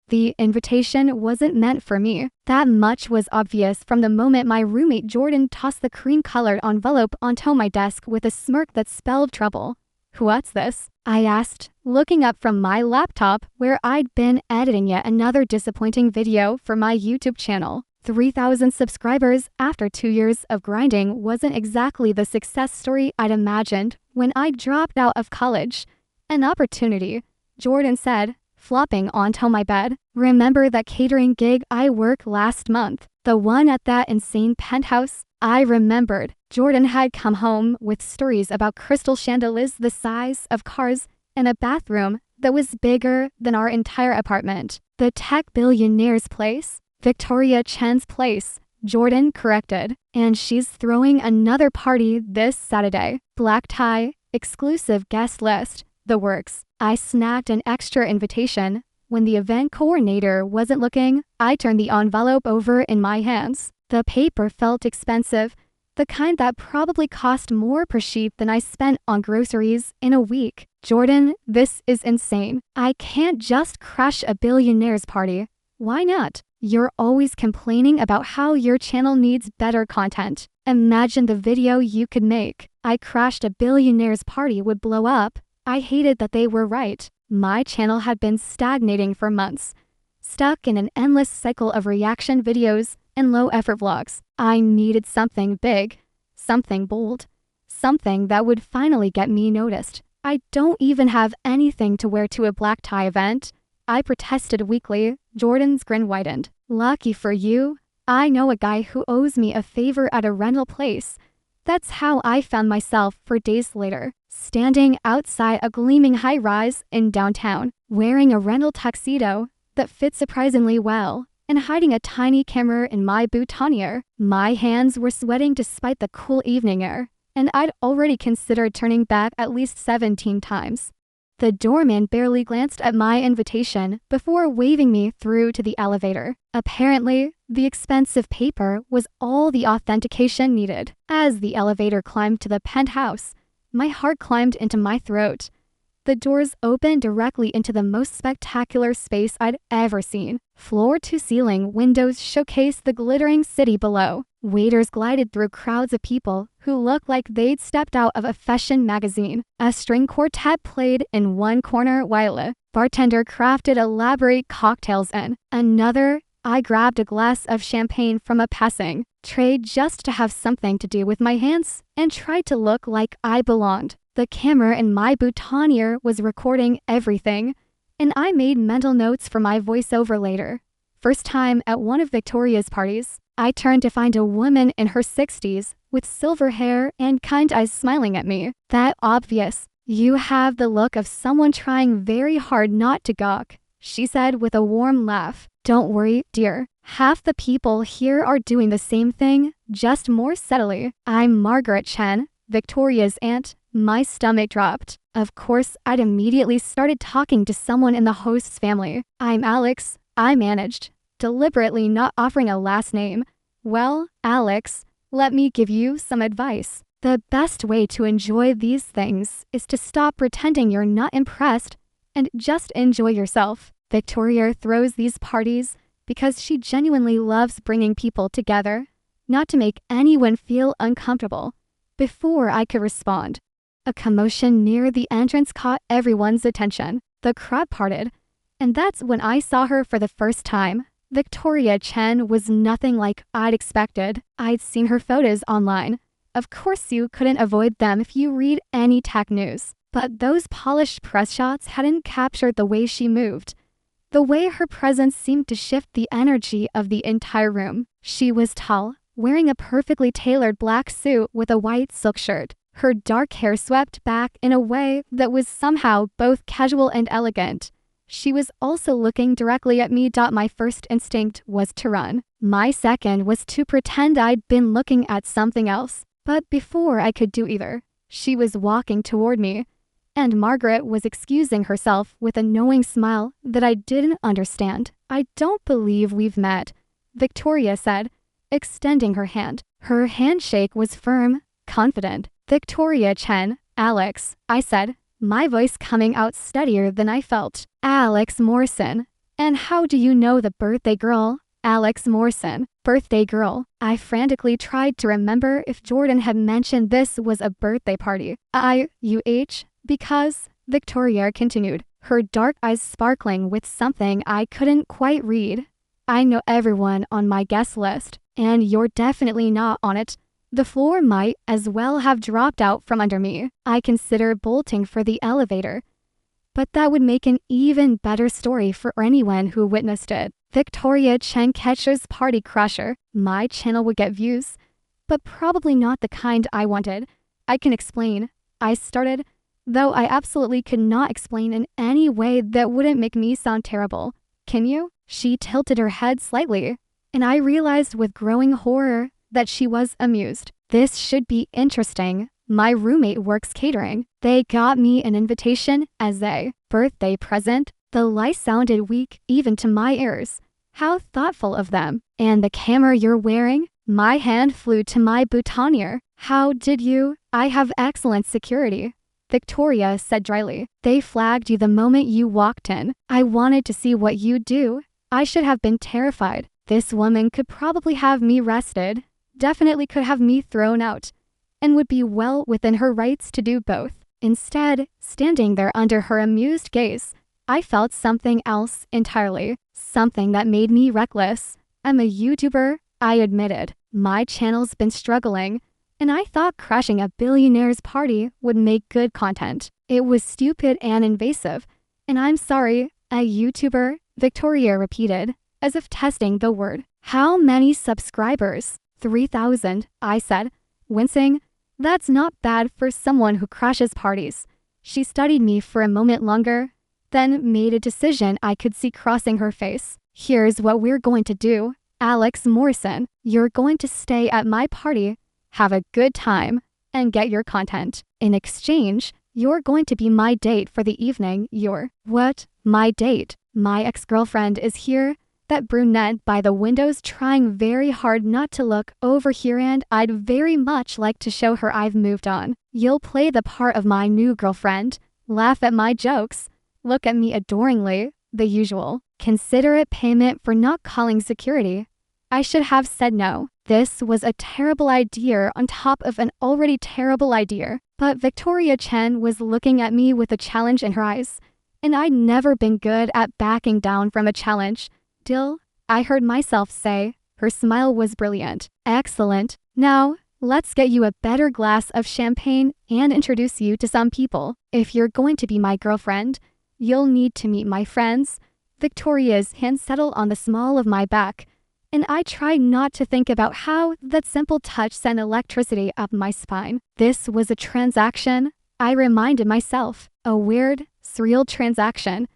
The invitation wasn't meant for me. That much was obvious from the moment my roommate Jordan tossed the cream-colored envelope onto my desk with a smirk that spelled trouble. "What's this?" I asked, looking up from my laptop where I'd been editing yet another disappointing video for my YouTube channel. 3,000 subscribers after 2 years of grinding wasn't exactly the success story I'd imagined when I dropped out of college. "An opportunity," Jordan said, flopping onto my bed. "Remember that catering gig I worked last month? The one at that insane penthouse?" I remembered. Jordan had come home with stories about crystal chandeliers the size of cars and a bathroom that was bigger than our entire apartment. "The tech billionaire's place?" "Victoria Chen's place," Jordan corrected. "And she's throwing another party this Saturday. Black tie, exclusive guest list, the works." I snagged an extra invitation. When the event coordinator wasn't looking, I turned the envelope over in my hands. The paper felt expensive, the kind that probably cost more per sheet than I spent on groceries in a week. "Jordan, this is insane. I can't just crash a billionaire's party." "Why not? You're always complaining about how your channel needs better content. Imagine the video you could make." "I crashed a billionaire's party would blow up." I hated that they were right. My channel had been stagnating for months, stuck in an endless cycle of reaction videos and low-effort vlogs. I needed something big, something bold, something that would finally get me noticed. "I don't even have anything to wear to a black tie event," I protested weakly. Jordan's grin widened. "Lucky for you, I know a guy who owes me a favor at a rental place." That's how I found myself 4 days later, standing outside a gleaming high-rise in downtown, wearing a rental tuxedo that fit surprisingly well, and hiding a tiny camera in my boutonniere. My hands were sweating despite the cool evening air, and I'd already considered turning back at least 17 times. The doorman barely glanced at my invitation before waving me through to the elevator. Apparently, the expensive paper was all the authentication needed. As the elevator climbed to the penthouse, my heart climbed into my throat. The doors opened directly into the most spectacular space I'd ever seen. Floor-to-ceiling windows showcased the glittering city below. Waiters glided through crowds of people who looked like they'd stepped out of a fashion magazine. A string quartet played in one corner while a bartender crafted elaborate cocktails in another. I grabbed a glass of champagne from a passing tray just to have something to do with my hands and tried to look like I belonged. The camera in my boutonniere was recording everything, and I made mental notes for my voiceover later. First time at one of Victoria's parties, I turned to find a woman in her 60s with silver hair and kind eyes smiling at me. "That obvious. You have the look of someone trying very hard not to gawk," she said with a warm laugh. "Don't worry, dear. Half the people here are doing the same thing, just more subtly." "I'm Margaret Chen, Victoria's aunt." My stomach dropped. Of course, I'd immediately started talking to someone in the host's family. "I'm Alex," I managed, deliberately not offering a last name. "Well, Alex, let me give you some advice. The best way to enjoy these things is to stop pretending you're not impressed and just enjoy yourself. Victoria throws these parties because she genuinely loves bringing people together, not to make anyone feel uncomfortable." Before I could respond, a commotion near the entrance caught everyone's attention. The crowd parted, and that's when I saw her for the first time. Victoria Chen was nothing like I'd expected. I'd seen her photos online. Of course you couldn't avoid them if you read any tech news. But those polished press shots hadn't captured the way she moved. The way her presence seemed to shift the energy of the entire room. She was tall, wearing a perfectly tailored black suit with a white silk shirt. Her dark hair swept back in a way that was somehow both casual and elegant. She was also looking directly at me. My first instinct was to run. My second was to pretend I'd been looking at something else. But before I could do either, she was walking toward me, and Margaret was excusing herself with a knowing smile that I didn't understand. "I don't believe we've met," Victoria said, extending her hand. Her handshake was firm, confident. "Victoria Chen, Alex," I said, my voice coming out steadier than I felt. "Alex Morrison." And how do you know the birthday girl? Alex Morrison, birthday girl. I frantically tried to remember if Jordan had mentioned this was a birthday party. Because, Victoria continued, her dark eyes sparkling with something I couldn't quite read. I know everyone on my guest list, and you're definitely not on it. The floor might as well have dropped out from under me. I consider bolting for the elevator. But that would make an even better story for anyone who witnessed it. Victoria Chen catches party crusher. My channel would get views, but probably not the kind I wanted. I can explain. I started, though I absolutely could not explain in any way that wouldn't make me sound terrible. Can you? She tilted her head slightly, and I realized with growing horror that she was amused. This should be interesting. My roommate works catering. They got me an invitation as a birthday present. The lie sounded weak even to my ears. How thoughtful of them. And the camera you're wearing? My hand flew to my boutonniere. How did you? I have excellent security, Victoria said dryly. They flagged you the moment you walked in. I wanted to see what you'd do. I should have been terrified. This woman could probably have me arrested, definitely could have me thrown out, and would be well within her rights to do both. Instead, standing there under her amused gaze, I felt something else entirely, something that made me reckless. I'm a YouTuber, I admitted. My channel's been struggling, and I thought crashing a billionaire's party would make good content. It was stupid and invasive, and I'm sorry, a YouTuber, Victoria repeated, as if testing the word. How many subscribers? 3,000, I said, wincing. That's not bad for someone who crashes parties. She studied me for a moment longer, then made a decision I could see crossing her face. Here's what we're going to do. Alex Morrison, you're going to stay at my party, have a good time, and get your content. In exchange, you're going to be my date for the evening. What? My date? My ex-girlfriend is here. That brunette by the window's trying very hard not to look over here, and I'd very much like to show her I've moved on. You'll play the part of my new girlfriend, laugh at my jokes, look at me adoringly, the usual. Consider it payment for not calling security. I should have said no. This was a terrible idea on top of an already terrible idea. But Victoria Chen was looking at me with a challenge in her eyes, and I'd never been good at backing down from a challenge. Dill, I heard myself say. Her smile was brilliant. Excellent. Now, let's get you a better glass of champagne and introduce you to some people. If you're going to be my girlfriend, you'll need to meet my friends. Victoria's hand settled on the small of my back, and I tried not to think about how that simple touch sent electricity up my spine. This was a transaction, I reminded myself. A weird, surreal transaction,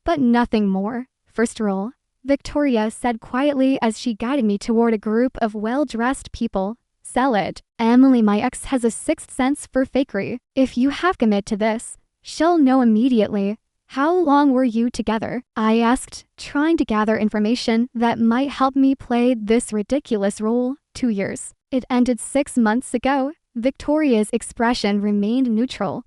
but nothing more. First rule, Victoria said quietly as she guided me toward a group of well-dressed people. Sell it. Emily, my ex, has a sixth sense for fakery. If you have commit to this, she'll know immediately. How long were you together? I asked, trying to gather information that might help me play this ridiculous role. 2 years. It ended 6 months ago. Victoria's expression remained neutral,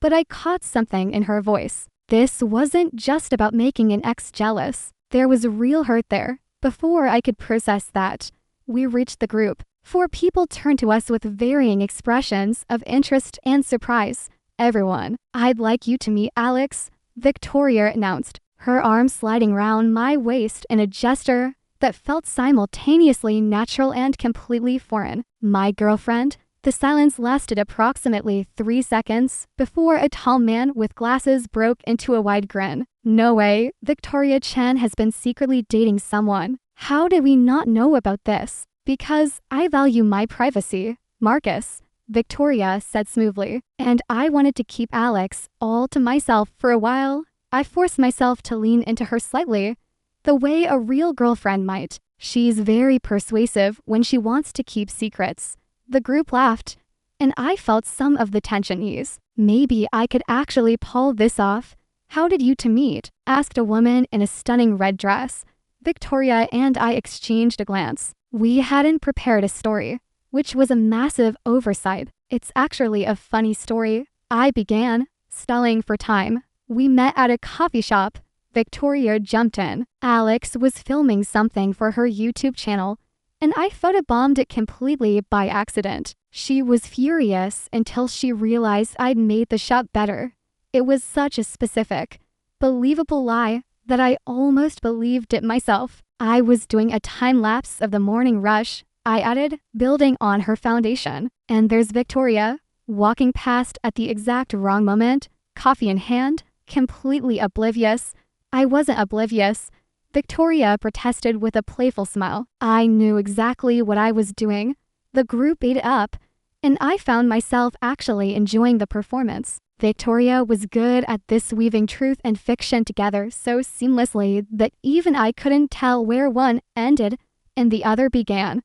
but I caught something in her voice. This wasn't just about making an ex jealous. There was real hurt there. Before I could process that, we reached the group. 4 people turned to us with varying expressions of interest and surprise. Everyone, I'd like you to meet Alex, Victoria announced, her arm sliding round my waist in a gesture that felt simultaneously natural and completely foreign. My girlfriend? The silence lasted approximately 3 seconds before a tall man with glasses broke into a wide grin. No way, Victoria Chen has been secretly dating someone. How did we not know about this? Because I value my privacy, Marcus, Victoria said smoothly, and I wanted to keep Alex all to myself for a while. I forced myself to lean into her slightly, the way a real girlfriend might. She's very persuasive when she wants to keep secrets. The group laughed, and I felt some of the tension ease. Maybe I could actually pull this off. How did you two meet? Asked a woman in a stunning red dress. Victoria and I exchanged a glance. We hadn't prepared a story, which was a massive oversight. It's actually a funny story. I began, stalling for time. We met at a coffee shop. Victoria jumped in. Alex was filming something for her YouTube channel, and I photobombed it completely by accident. She was furious until she realized I'd made the shot better. It was such a specific, believable lie that I almost believed it myself. I was doing a time lapse of the morning rush, I added, building on her foundation. And there's Victoria, walking past at the exact wrong moment, coffee in hand, completely oblivious. I wasn't oblivious. Victoria protested with a playful smile. I knew exactly what I was doing. The group ate it up, and I found myself actually enjoying the performance. Victoria was good at this, weaving truth and fiction together so seamlessly that even I couldn't tell where one ended and the other began.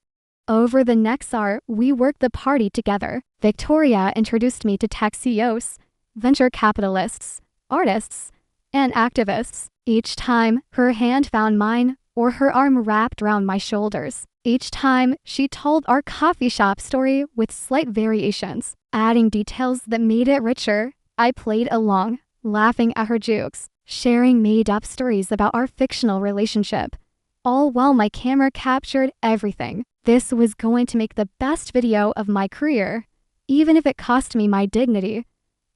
Over the next hour, we worked the party together. Victoria introduced me to tech CEOs, venture capitalists, artists, and activists. Each time, her hand found mine or her arm wrapped around my shoulders. Each time, she told our coffee shop story with slight variations, adding details that made it richer. I played along, laughing at her jokes, sharing made-up stories about our fictional relationship, all while my camera captured everything. This was going to make the best video of my career, even if it cost me my dignity.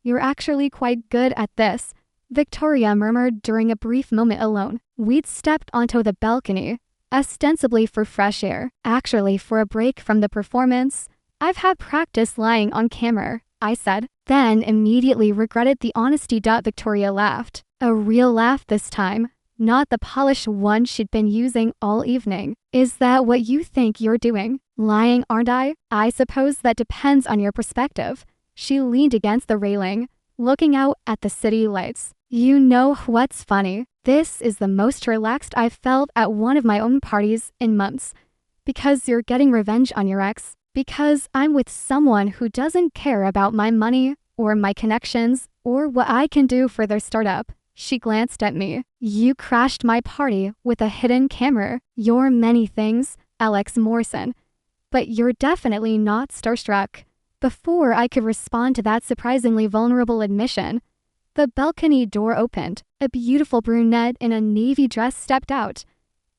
"You're actually quite good at this," Victoria murmured during a brief moment alone. We'd stepped onto the balcony, ostensibly for fresh air, actually for a break from the performance. "I've had practice lying on camera," I said, then immediately regretted the honesty. Victoria laughed. A real laugh this time, not the polished one she'd been using all evening. "Is that what you think you're doing? Lying, aren't I? I suppose that depends on your perspective." She leaned against the railing, looking out at the city lights. "You know what's funny? This is the most relaxed I've felt at one of my own parties in months. Because you're getting revenge on your ex. Because I'm with someone who doesn't care about my money or my connections or what I can do for their startup." She glanced at me. "You crashed my party with a hidden camera. You're many things, Alex Morrison. But you're definitely not starstruck." Before I could respond to that surprisingly vulnerable admission, the balcony door opened. A beautiful brunette in a navy dress stepped out.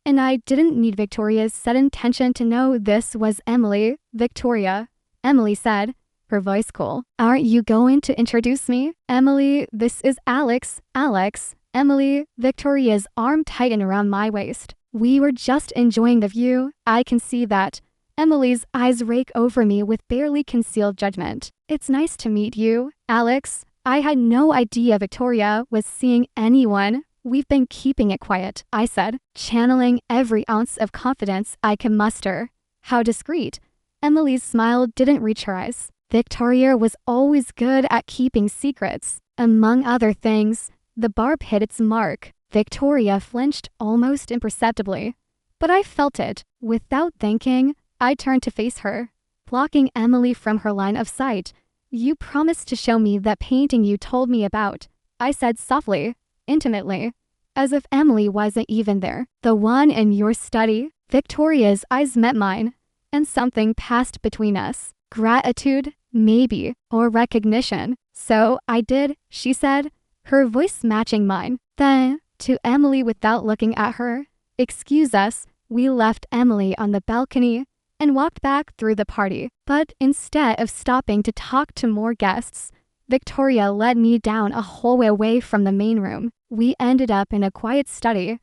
And I didn't need Victoria's sudden tension to know this was Emily. "Victoria," Emily said, her voice cool. "Aren't you going to introduce me?" "Emily, this is Alex." "Alex." "Emily." Victoria's arm tightened around my waist. "We were just enjoying the view. I can see that." Emily's eyes rake over me with barely concealed judgment. "It's nice to meet you, Alex." I had no idea Victoria was seeing anyone. "We've been keeping it quiet," I said, channeling every ounce of confidence I could muster. "How discreet." Emily's smile didn't reach her eyes. Victoria was always good at keeping secrets. Among other things, the barb hit its mark. Victoria flinched almost imperceptibly, but I felt it. Without thinking, I turned to face her, blocking Emily from her line of sight. "You promised to show me that painting you told me about," I said softly, intimately, as if Emily wasn't even there. "The one in your study?" Victoria's eyes met mine, and something passed between us. Gratitude, maybe, or recognition. "So I did," she said, her voice matching mine. Then, to Emily without looking at her, "Excuse us." We left Emily on the balcony and walked back through the party. But instead of stopping to talk to more guests, Victoria led me down a hallway away from the main room. We ended up in a quiet study,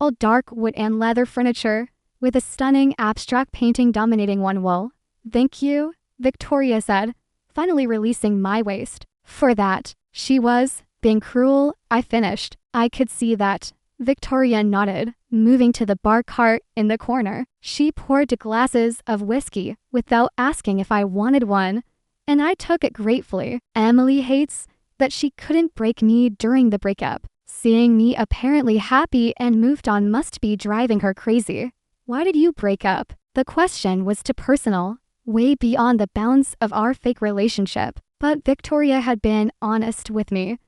all dark wood and leather furniture, with a stunning abstract painting dominating one wall. "Thank you," Victoria said, finally releasing my waist. "For that." She was being cruel, I finished. "I could see that." Victoria nodded, moving to the bar cart in the corner. She poured glasses of whiskey without asking if I wanted one, and I took it gratefully. Emily hates that she couldn't break me during the breakup. Seeing me apparently happy and moved on must be driving her crazy. "Why did you break up?" The question was too personal, way beyond the bounds of our fake relationship. But Victoria had been honest with me,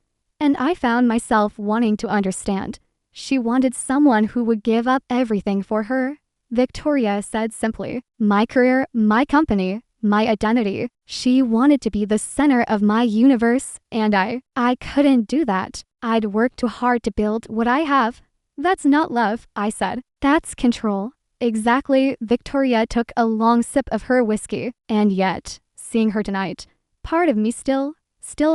and I found myself wanting to understand. She wanted someone who would give up everything for her. Victoria said simply, "My career, my company, my identity." She wanted to be the center of my universe, and I couldn't do that. I'd worked too hard to build what I have. That's not love, I said. That's control. Exactly. Victoria took a long sip of her whiskey. And yet, seeing her tonight, part of me still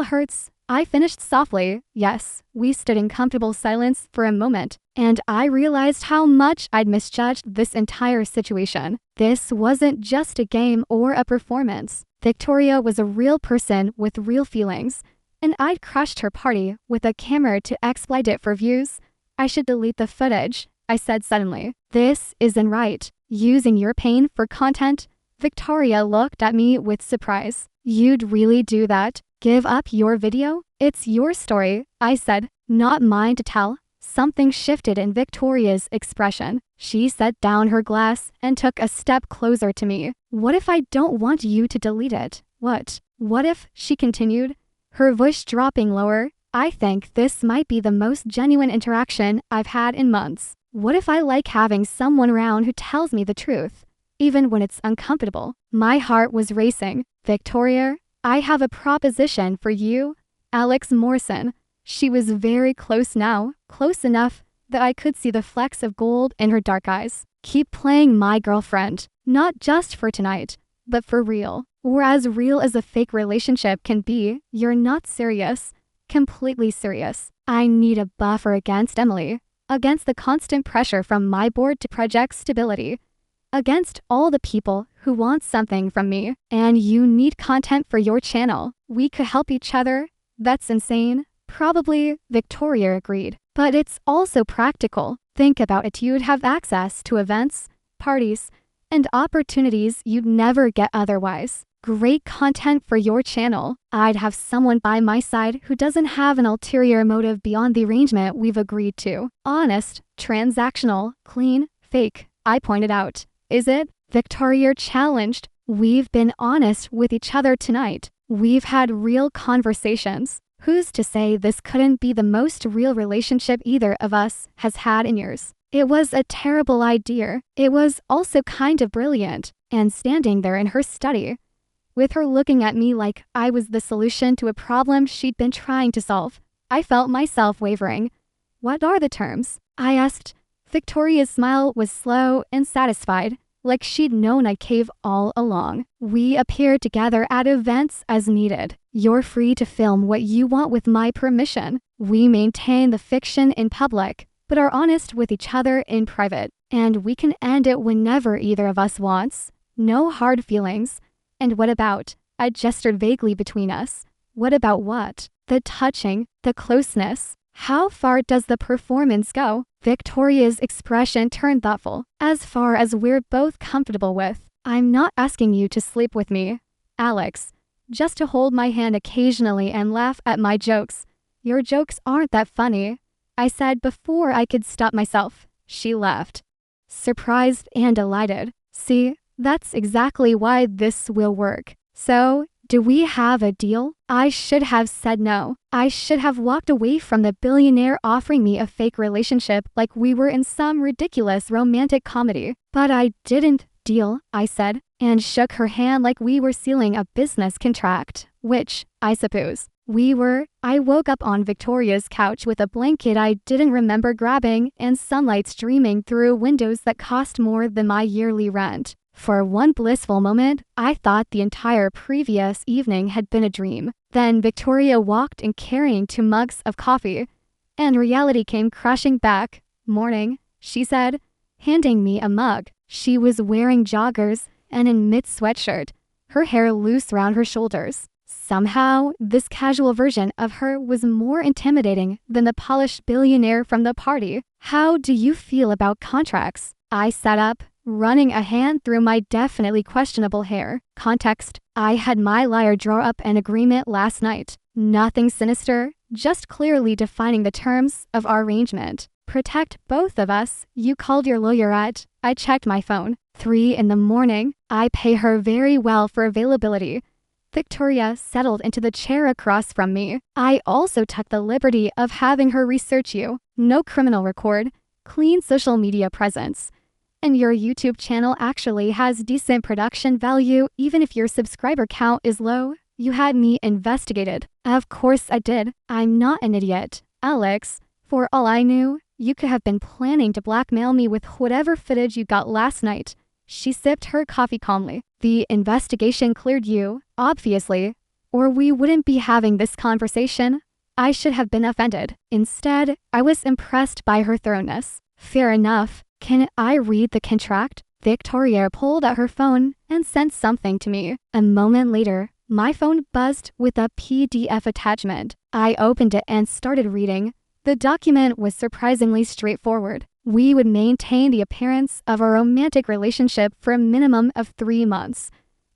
hurts. I finished softly. Yes, we stood in comfortable silence for a moment, and I realized how much I'd misjudged this entire situation. This wasn't just a game or a performance. Victoria was a real person with real feelings, and I'd crushed her party with a camera to exploit it for views. I should delete the footage, I said suddenly. This isn't right. Using your pain for content? Victoria looked at me with surprise. You'd really do that? Give up your video? It's your story, I said, not mine to tell. Something shifted in Victoria's expression. She set down her glass and took a step closer to me. What if I don't want you to delete it? What if, she continued, her voice dropping lower, I think this might be the most genuine interaction I've had in months. What if I like having someone around who tells me the truth, even when it's uncomfortable? My heart was racing. Victoria, I have a proposition for you. Alex Morrison. She was very close now, close enough that I could see the flecks of gold in her dark eyes. Keep playing my girlfriend, not just for tonight, but for real. Or as real as a fake relationship can be. You're not serious. Completely serious. I need a buffer against Emily, against the constant pressure from my board to project stability, against all the people who want something from me. And you need content for your channel. We could help each other. That's insane. Probably, Victoria agreed. But it's also practical. Think about it. You'd have access to events, parties, and opportunities you'd never get otherwise. Great content for your channel. I'd have someone by my side who doesn't have an ulterior motive beyond the arrangement we've agreed to. Honest, transactional, clean, fake, I pointed out. Is it? Victoria challenged. We've been honest with each other tonight. We've had real conversations. Who's to say this couldn't be the most real relationship either of us has had in years? It was a terrible idea. It was also kind of brilliant. And standing there in her study, with her looking at me like I was the solution to a problem she'd been trying to solve, I felt myself wavering. What are the terms? I asked. Victoria's smile was slow and satisfied, like she'd known I'd cave all along. We appear together at events as needed. You're free to film what you want with my permission. We maintain the fiction in public, but are honest with each other in private. And we can end it whenever either of us wants. No hard feelings. And what about? I gestured vaguely between us. What about what? The touching, the closeness. How far does the performance go? Victoria's expression turned thoughtful. As far as we're both comfortable with. I'm not asking you to sleep with me, Alex. Just to hold my hand occasionally and laugh at my jokes. Your jokes aren't that funny, I said before I could stop myself. She laughed, surprised and delighted. See, that's exactly why this will work. So, do we have a deal? I should have said no. I should have walked away from the billionaire offering me a fake relationship like we were in some ridiculous romantic comedy. But I didn't. Deal, I said, and shook her hand like we were sealing a business contract, which, I suppose, we were. I woke up on Victoria's couch with a blanket I didn't remember grabbing and sunlight streaming through windows that cost more than my yearly rent. For one blissful moment, I thought the entire previous evening had been a dream. Then Victoria walked in carrying 2 mugs of coffee, and reality came crashing back. Morning, she said, handing me a mug. She was wearing joggers and a knit sweatshirt, her hair loose around her shoulders. Somehow, this casual version of her was more intimidating than the polished billionaire from the party. How do you feel about contracts? I sat up, running a hand through my definitely questionable hair. Context: I had my lawyer draw up an agreement last night. Nothing sinister, just clearly defining the terms of our arrangement. Protect both of us. You called your lawyer at, I checked my phone, 3 in the morning. I pay her very well for availability. Victoria settled into the chair across from me. I also took the liberty of having her research you. No criminal record, clean social media presence. And your YouTube channel actually has decent production value even if your subscriber count is low. You had me investigated. Of course I did. I'm not an idiot. Alex, for all I knew, you could have been planning to blackmail me with whatever footage you got last night. She sipped her coffee calmly. The investigation cleared you, obviously, or we wouldn't be having this conversation. I should have been offended. Instead, I was impressed by her thoroughness. Fair enough. Can I read the contract? Victoria pulled out her phone and sent something to me. A moment later, my phone buzzed with a PDF attachment. I opened it and started reading. The document was surprisingly straightforward. We would maintain the appearance of a romantic relationship for a minimum of 3 months,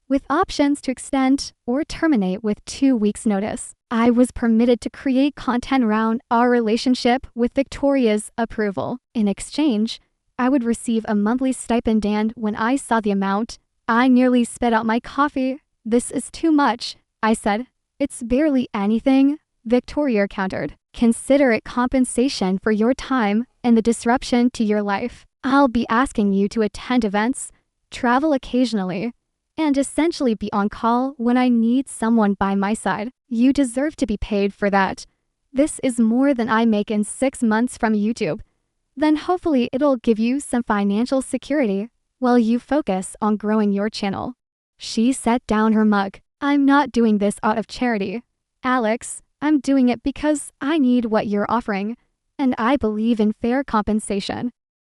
with options to extend or terminate with 2 weeks' notice. I was permitted to create content around our relationship with Victoria's approval. In exchange, I would receive a monthly stipend, and when I saw the amount, I nearly spit out my coffee. This is too much, I said. It's barely anything, Victoria countered. Consider it compensation for your time and the disruption to your life. I'll be asking you to attend events, travel occasionally, and essentially be on call when I need someone by my side. You deserve to be paid for that. This is more than I make in 6 months from YouTube. Then hopefully it'll give you some financial security while you focus on growing your channel. She set down her mug. I'm not doing this out of charity, Alex. I'm doing it because I need what you're offering, and I believe in fair compensation.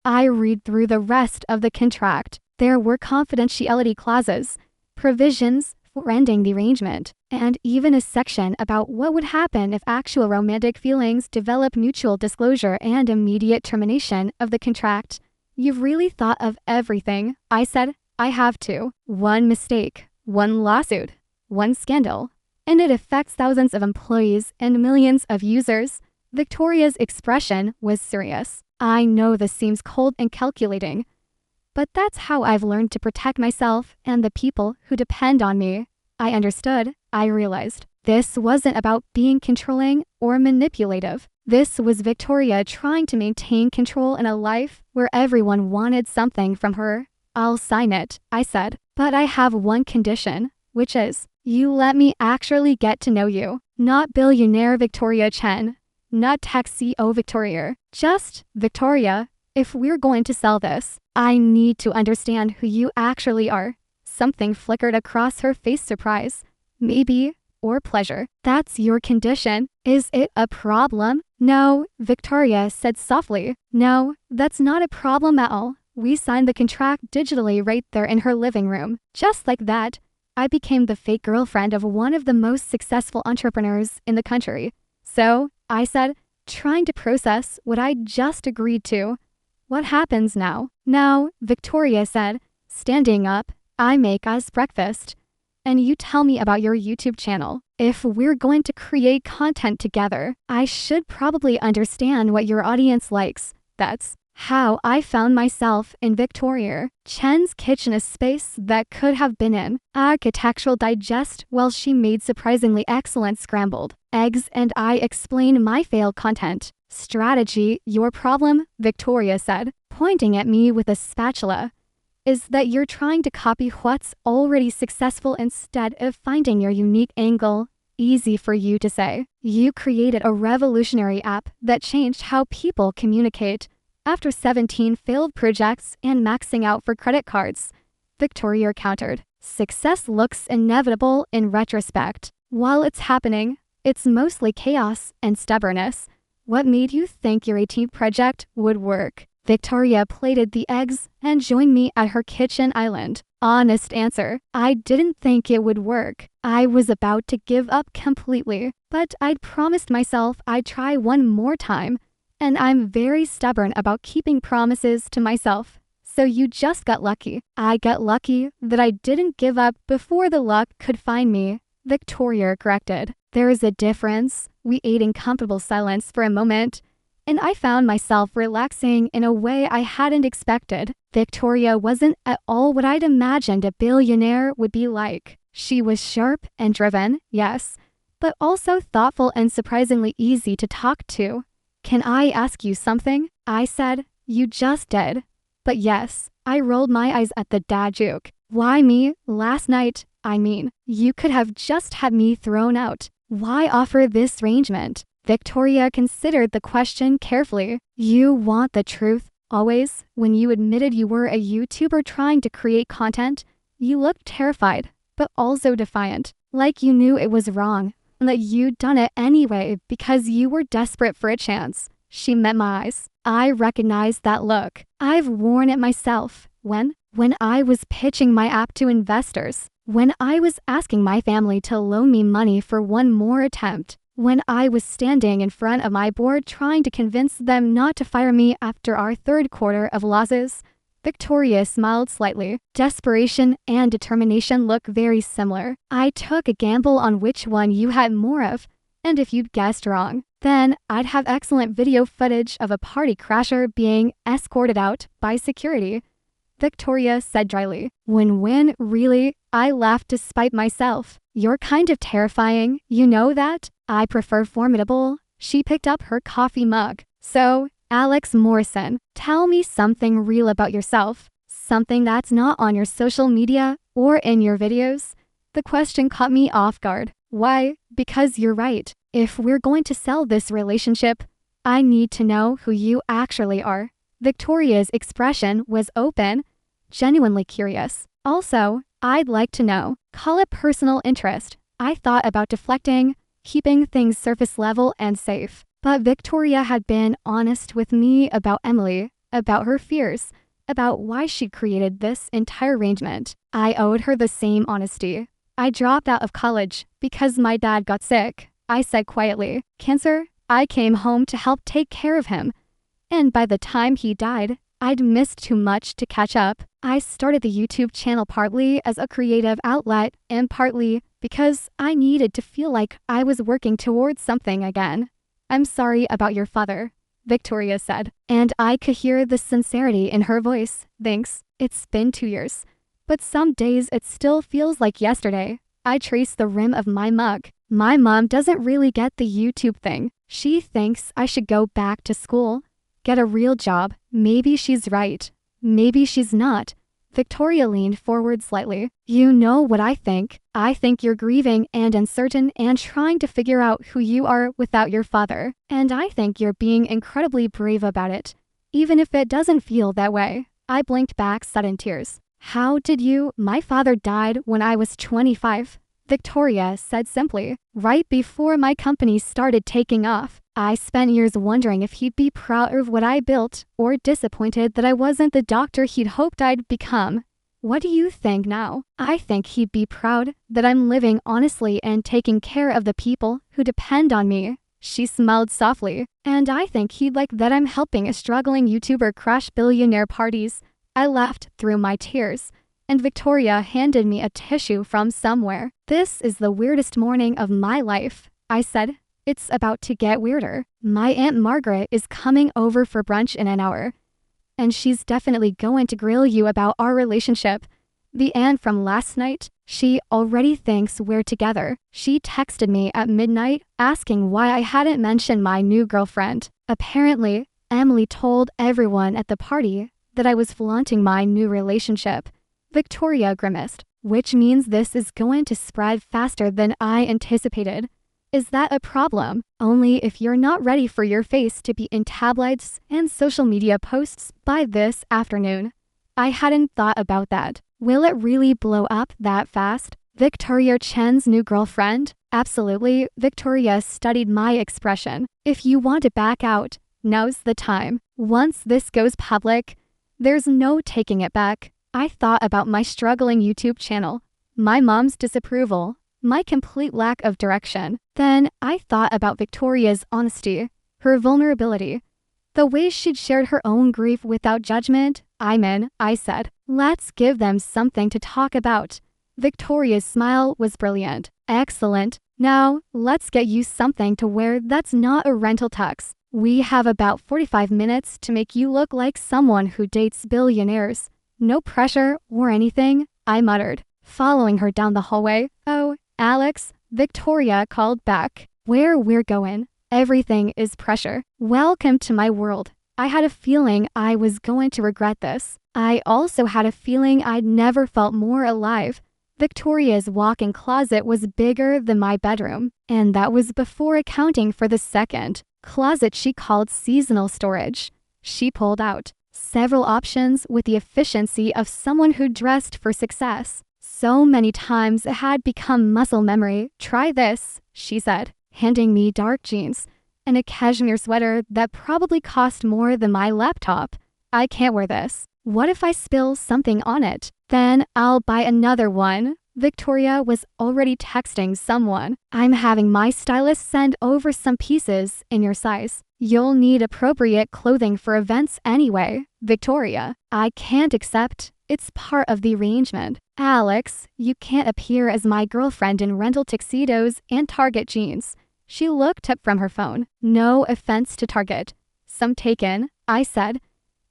I read through the rest of the contract. There were confidentiality clauses, provisions for ending the arrangement, and even a section about what would happen if actual romantic feelings develop: mutual disclosure and immediate termination of the contract. You've really thought of everything, I said. I have to. One mistake, one lawsuit, one scandal, and it affects thousands of employees and millions of users. Victoria's expression was serious. I know this seems cold and calculating, but that's how I've learned to protect myself and the people who depend on me. I understood. I realized this wasn't about being controlling or manipulative. This was Victoria trying to maintain control in a life where everyone wanted something from her. I'll sign it, I said, but I have one condition, which is you let me actually get to know you. Not billionaire Victoria Chen, not tech CEO Victoria, just Victoria. If we're going to sell this, I need to understand who you actually are. Something flickered across her face: surprise, maybe, or pleasure. That's your condition. Is it a problem? No, Victoria said softly. No, that's not a problem at all. We signed the contract digitally right there in her living room. Just like that, I became the fake girlfriend of one of the most successful entrepreneurs in the country. So, I said, trying to process what I just agreed to. What happens now? Now, Victoria said, standing up, I make us breakfast. And you tell me about your YouTube channel. If we're going to create content together, I should probably understand what your audience likes. That's how I found myself in Victoria Chen's kitchen, a space that could have been an architectural digest while she made surprisingly excellent scrambled eggs, and I explained my failed content strategy. Your problem, Victoria said, pointing at me with a spatula, is that you're trying to copy what's already successful instead of finding your unique angle. Easy for you to say. You created a revolutionary app that changed how people communicate. After 17 failed projects and maxing out for credit cards, Victoria countered. Success looks inevitable in retrospect. While it's happening, it's mostly chaos and stubbornness. What made you think your 18th project would work? Victoria plated the eggs and joined me at her kitchen island. Honest answer, I didn't think it would work. I was about to give up completely, but I'd promised myself I'd try one more time. And I'm very stubborn about keeping promises to myself. So you just got lucky. I got lucky that I didn't give up before the luck could find me, Victoria corrected. There is a difference. We ate in comfortable silence for a moment, and I found myself relaxing in a way I hadn't expected. Victoria wasn't at all what I'd imagined a billionaire would be like. She was sharp and driven, yes, but also thoughtful and surprisingly easy to talk to. Can I ask you something? I said. You just did. But yes, I rolled my eyes at the dad joke. Why me? Last night, I mean, you could have just had me thrown out. Why offer this arrangement? Victoria considered the question carefully. You want the truth, always? When you admitted you were a YouTuber trying to create content, you looked terrified, but also defiant. Like you knew it was wrong, and that you'd done it anyway because you were desperate for a chance. She met my eyes. I recognized that look. I've worn it myself. When I was pitching my app to investors. When I was asking my family to loan me money for one more attempt. When I was standing in front of my board trying to convince them not to fire me after our third quarter of losses. Victoria smiled slightly. Desperation and determination look very similar. I took a gamble on which one you had more of, and if you'd guessed wrong, then I'd have excellent video footage of a party crasher being escorted out by security. Victoria said dryly. Win-win, really? I laughed to spite myself. You're kind of terrifying, you know that? I prefer formidable. She picked up her coffee mug. So, Alex Morrison, tell me something real about yourself. Something that's not on your social media or in your videos. The question caught me off guard. Why? Because you're right. If we're going to sell this relationship, I need to know who you actually are. Victoria's expression was open, genuinely curious. Also, I'd like to know. Call it personal interest. I thought about deflecting, keeping things surface level and safe. But Victoria had been honest with me about Emily, about her fears, about why she created this entire arrangement. I owed her the same honesty. I dropped out of college because my dad got sick. I said quietly, cancer. I came home to help take care of him. And by the time he died, I'd missed too much to catch up. I started the YouTube channel partly as a creative outlet and partly because I needed to feel like I was working towards something again. I'm sorry about your father, Victoria said, and I could hear the sincerity in her voice. Thanks. It's been 2 years. But some days it still feels like yesterday. I traced the rim of my mug. My mom doesn't really get the YouTube thing. She thinks I should go back to school, get a real job. Maybe she's right. Maybe she's not. Victoria leaned forward slightly. You know what I think. I think you're grieving and uncertain and trying to figure out who you are without your father. And I think you're being incredibly brave about it, even if it doesn't feel that way. I blinked back sudden tears. How did you? My father died when I was 25. Victoria said simply. Right before my company started taking off. I spent years wondering if he'd be proud of what I built or disappointed that I wasn't the doctor he'd hoped I'd become. What do you think now? I think he'd be proud that I'm living honestly and taking care of the people who depend on me. She smiled softly. And I think he'd like that I'm helping a struggling YouTuber crash billionaire parties. I laughed through my tears, and Victoria handed me a tissue from somewhere. This is the weirdest morning of my life, I said. It's about to get weirder. My Aunt Margaret is coming over for brunch in an hour, and she's definitely going to grill you about our relationship. The aunt from last night, she already thinks we're together. She texted me at midnight asking why I hadn't mentioned my new girlfriend. Apparently, Emily told everyone at the party that I was flaunting my new relationship. Victoria grimaced, which means this is going to spread faster than I anticipated. Is that a problem? Only if you're not ready for your face to be in tabloids and social media posts by this afternoon. I hadn't thought about that. Will it really blow up that fast? Victoria Chen's new girlfriend? Absolutely. Victoria studied my expression. If you want to back out, now's the time. Once this goes public, there's no taking it back. I thought about my struggling YouTube channel, my mom's disapproval, my complete lack of direction. Then I thought about Victoria's honesty, her vulnerability, the way she'd shared her own grief without judgment. I said, let's give them something to talk about. Victoria's smile was brilliant. Excellent. Now, let's get you something to wear that's not a rental tux. We have about 45 minutes to make you look like someone who dates billionaires. No pressure or anything, I muttered, following her down the hallway. Oh, Alex, Victoria called back. Where we're going, everything is pressure. Welcome to my world. I had a feeling I was going to regret this. I also had a feeling I'd never felt more alive. Victoria's walk-in closet was bigger than my bedroom, and that was before accounting for the second closet she called seasonal storage. She pulled out several options with the efficiency of someone who dressed for success. So many times it had become muscle memory. "Try this," she said, handing me dark jeans and a cashmere sweater that probably cost more than my laptop. "I can't wear this. What if I spill something on it? Then I'll buy another one." Victoria was already texting someone. "I'm having my stylist send over some pieces in your size. You'll need appropriate clothing for events anyway." "Victoria, I can't accept. It's part of the arrangement." "Alex, you can't appear as my girlfriend in rental tuxedos and Target jeans." She looked up from her phone. "No offense to Target. Some taken," I said.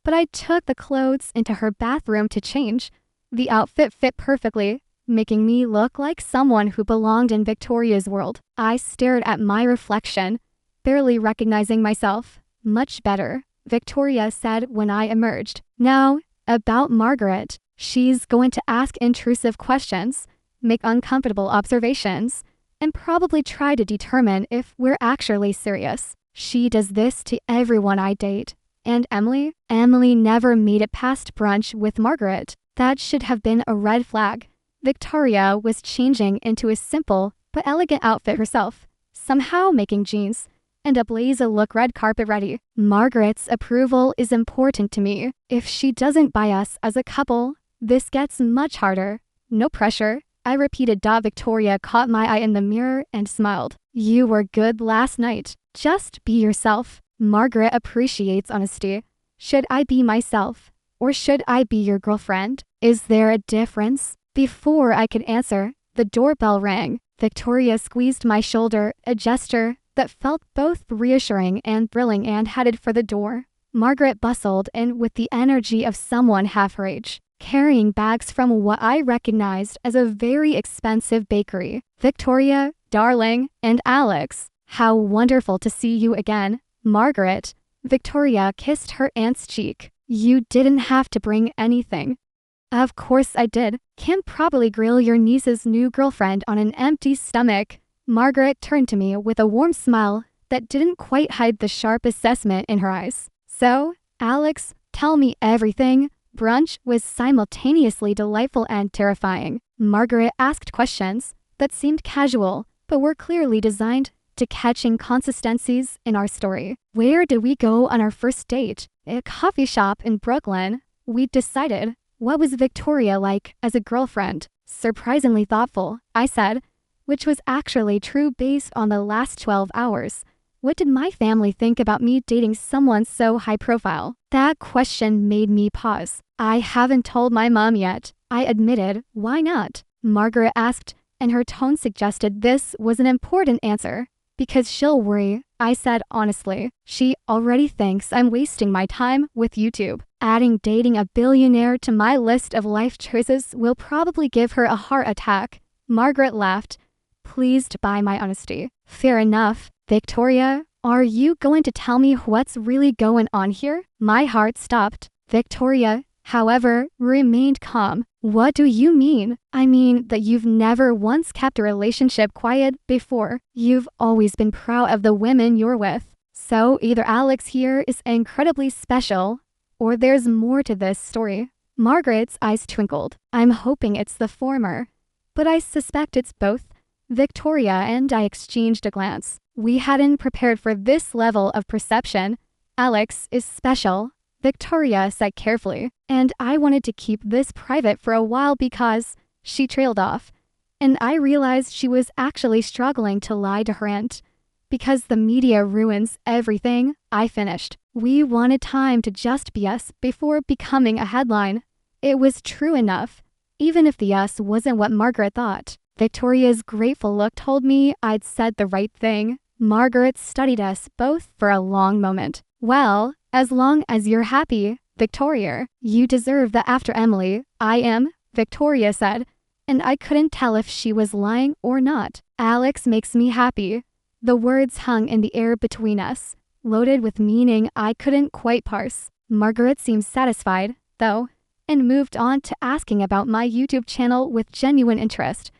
But I took the clothes into her bathroom to change. The outfit fit perfectly, making me look like someone who belonged in Victoria's world. I stared at my reflection, barely recognizing myself. "Much better," Victoria said when I emerged. "Now, about Margaret. She's going to ask intrusive questions, make uncomfortable observations, and probably try to determine if we're actually serious. She does this to everyone I date. And Emily? Emily never made it past brunch with Margaret. That should have been a red flag." Victoria was changing into a simple but elegant outfit herself, somehow making jeans and a blazer look red carpet ready. "Margaret's approval is important to me. If she doesn't buy us as a couple, this gets much harder." "No pressure," I repeated. Victoria caught my eye in the mirror and smiled. "You were good last night. Just be yourself. Margaret appreciates honesty. Should I be myself? Or should I be your girlfriend? Is there a difference?" Before I could answer, the doorbell rang. Victoria squeezed my shoulder, a gesture that felt both reassuring and thrilling, and headed for the door. Margaret bustled in with the energy of someone half her age, carrying bags from what I recognized as a very expensive bakery. "Victoria, darling, and Alex, how wonderful to see you again." "Margaret," Victoria kissed her aunt's cheek. "You didn't have to bring anything." "Of course I did. Can't probably grill your niece's new girlfriend on an empty stomach." Margaret turned to me with a warm smile that didn't quite hide the sharp assessment in her eyes. "So, Alex, tell me everything." Brunch was simultaneously delightful and terrifying. Margaret asked questions that seemed casual, but were clearly designed to catch inconsistencies in our story. "Where did we go on our first date?" "A coffee shop in Brooklyn." "We decided." "What was Victoria like as a girlfriend?" "Surprisingly thoughtful," I said, which was actually true based on the last 12 hours. What did my family think about me dating someone so high profile? That question made me pause. "I haven't told my mom yet," I admitted. "Why not?" Margaret asked, and her tone suggested this was an important answer. "Because she'll worry," I said honestly. "She already thinks I'm wasting my time with YouTube. Adding dating a billionaire to my list of life choices will probably give her a heart attack." Margaret laughed, pleased by my honesty. "Fair enough. Victoria, are you going to tell me what's really going on here?" My heart stopped. Victoria, however, remained calm. "What do you mean?" "I mean that you've never once kept a relationship quiet before. You've always been proud of the women you're with. So either Alex here is incredibly special, or there's more to this story." Margaret's eyes twinkled. "I'm hoping it's the former, but I suspect it's both." Victoria and I exchanged a glance. We hadn't prepared for this level of perception. "Alex is special," Victoria said carefully, "and I wanted to keep this private for a while because..." She trailed off, and I realized she was actually struggling to lie to her aunt. "Because the media ruins everything," I finished. "We wanted time to just be us before becoming a headline." It was true enough, even if the us wasn't what Margaret thought. Victoria's grateful look told me I'd said the right thing. Margaret studied us both for a long moment. "Well, as long as you're happy, Victoria, you deserve that after Emily." "I am," Victoria said, and I couldn't tell if she was lying or not. "Alex makes me happy." The words hung in the air between us, loaded with meaning I couldn't quite parse. Margaret seemed satisfied, though, and moved on to asking about my YouTube channel with genuine interest.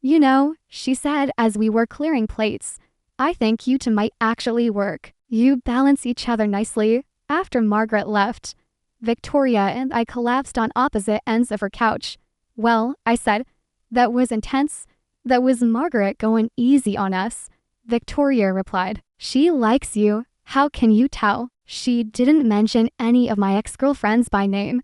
You know, she said as we were clearing plates, I think you two might actually work. You balance each other nicely. After Margaret left, Victoria and I collapsed on opposite ends of her couch. Well, I said, that was intense. That was Margaret going easy on us. Victoria replied, she likes you. How can you tell? She didn't mention any of my ex-girlfriends by name.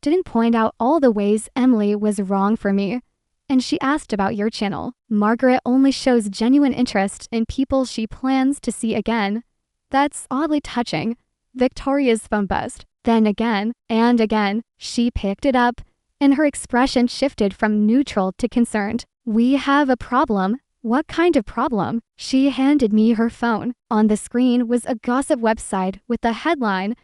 Didn't point out all the ways Emily was wrong for me. And she asked about your channel. Margaret only shows genuine interest in people she plans to see again. That's oddly touching. Victoria's phone buzzed. Then again, and again, she picked it up, and her expression shifted from neutral to concerned. We have a problem. What kind of problem? She handed me her phone. On the screen was a gossip website with the headline,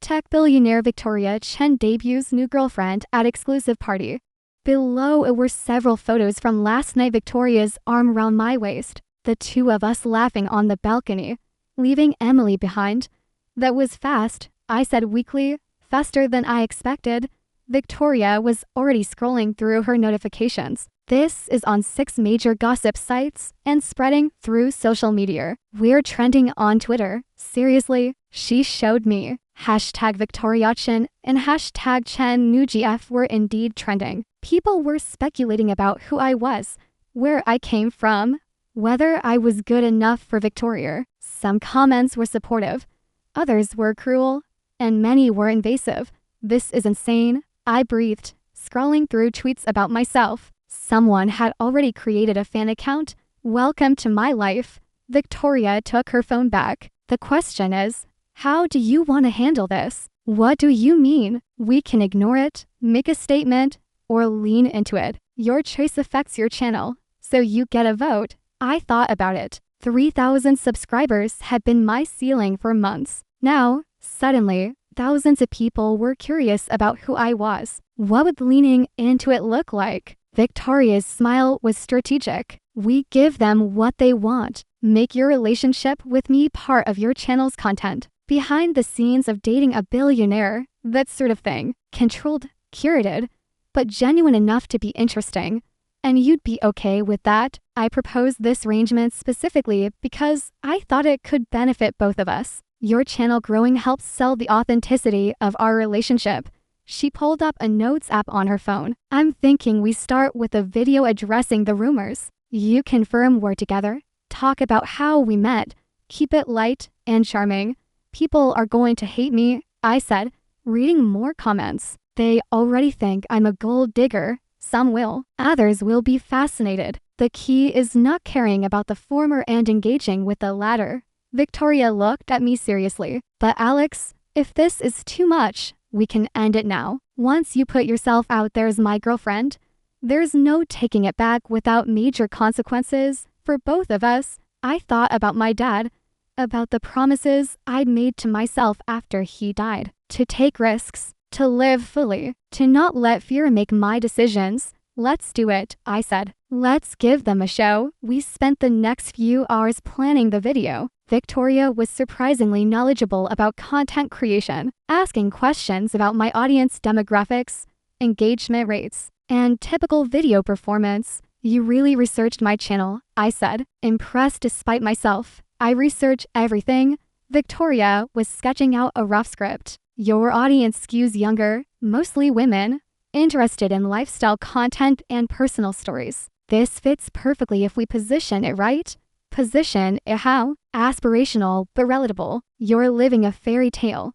Tech billionaire Victoria Chen debuts new girlfriend at exclusive party. Below it were several photos from last night, Victoria's arm around my waist, the two of us laughing on the balcony, leaving Emily behind. That was fast, I said weakly, faster than I expected. Victoria was already scrolling through her notifications. This is on 6 major gossip sites and spreading through social media. We're trending on Twitter. Seriously, she showed me. Hashtag Victoria Chen and hashtag Chen New GF were indeed trending. People were speculating about who I was, where I came from, whether I was good enough for Victoria. Some comments were supportive, others were cruel, and many were invasive. This is insane, I breathed, scrolling through tweets about myself. Someone had already created a fan account. Welcome to my life. Victoria took her phone back. The question is, how do you want to handle this? What do you mean? We can ignore it, make a statement, or lean into it. Your choice affects your channel, so you get a vote. I thought about it. 3,000 subscribers had been my ceiling for months. Now, suddenly, thousands of people were curious about who I was. What would leaning into it look like? Victoria's smile was strategic. We give them what they want. Make your relationship with me part of your channel's content. Behind the scenes of dating a billionaire, that sort of thing. Controlled, curated, but genuine enough to be interesting. And you'd be okay with that? I proposed this arrangement specifically because I thought it could benefit both of us. Your channel growing helps sell the authenticity of our relationship. She pulled up a notes app on her phone. I'm thinking we start with a video addressing the rumors. You confirm we're together. Talk about how we met. Keep it light and charming. People are going to hate me, I said, reading more comments. They already think I'm a gold digger. Some will. Others will be fascinated. The key is not caring about the former and engaging with the latter. Victoria looked at me seriously. But Alex, if this is too much, we can end it now. Once you put yourself out there as my girlfriend, there's no taking it back without major consequences for both of us. I thought about my dad, about the promises I'd made to myself after he died, to take risks, to live fully, to not let fear make my decisions. Let's do it, I said. Let's give them a show. We spent the next few hours planning the video. Victoria was surprisingly knowledgeable about content creation, asking questions about my audience demographics, engagement rates, and typical video performance. You really researched my channel, I said, impressed despite myself. I research everything. Victoria was sketching out a rough script. Your audience skews younger, mostly women, interested in lifestyle content and personal stories. This fits perfectly if we position it right. Position it how? Aspirational but relatable. You're living a fairy tale,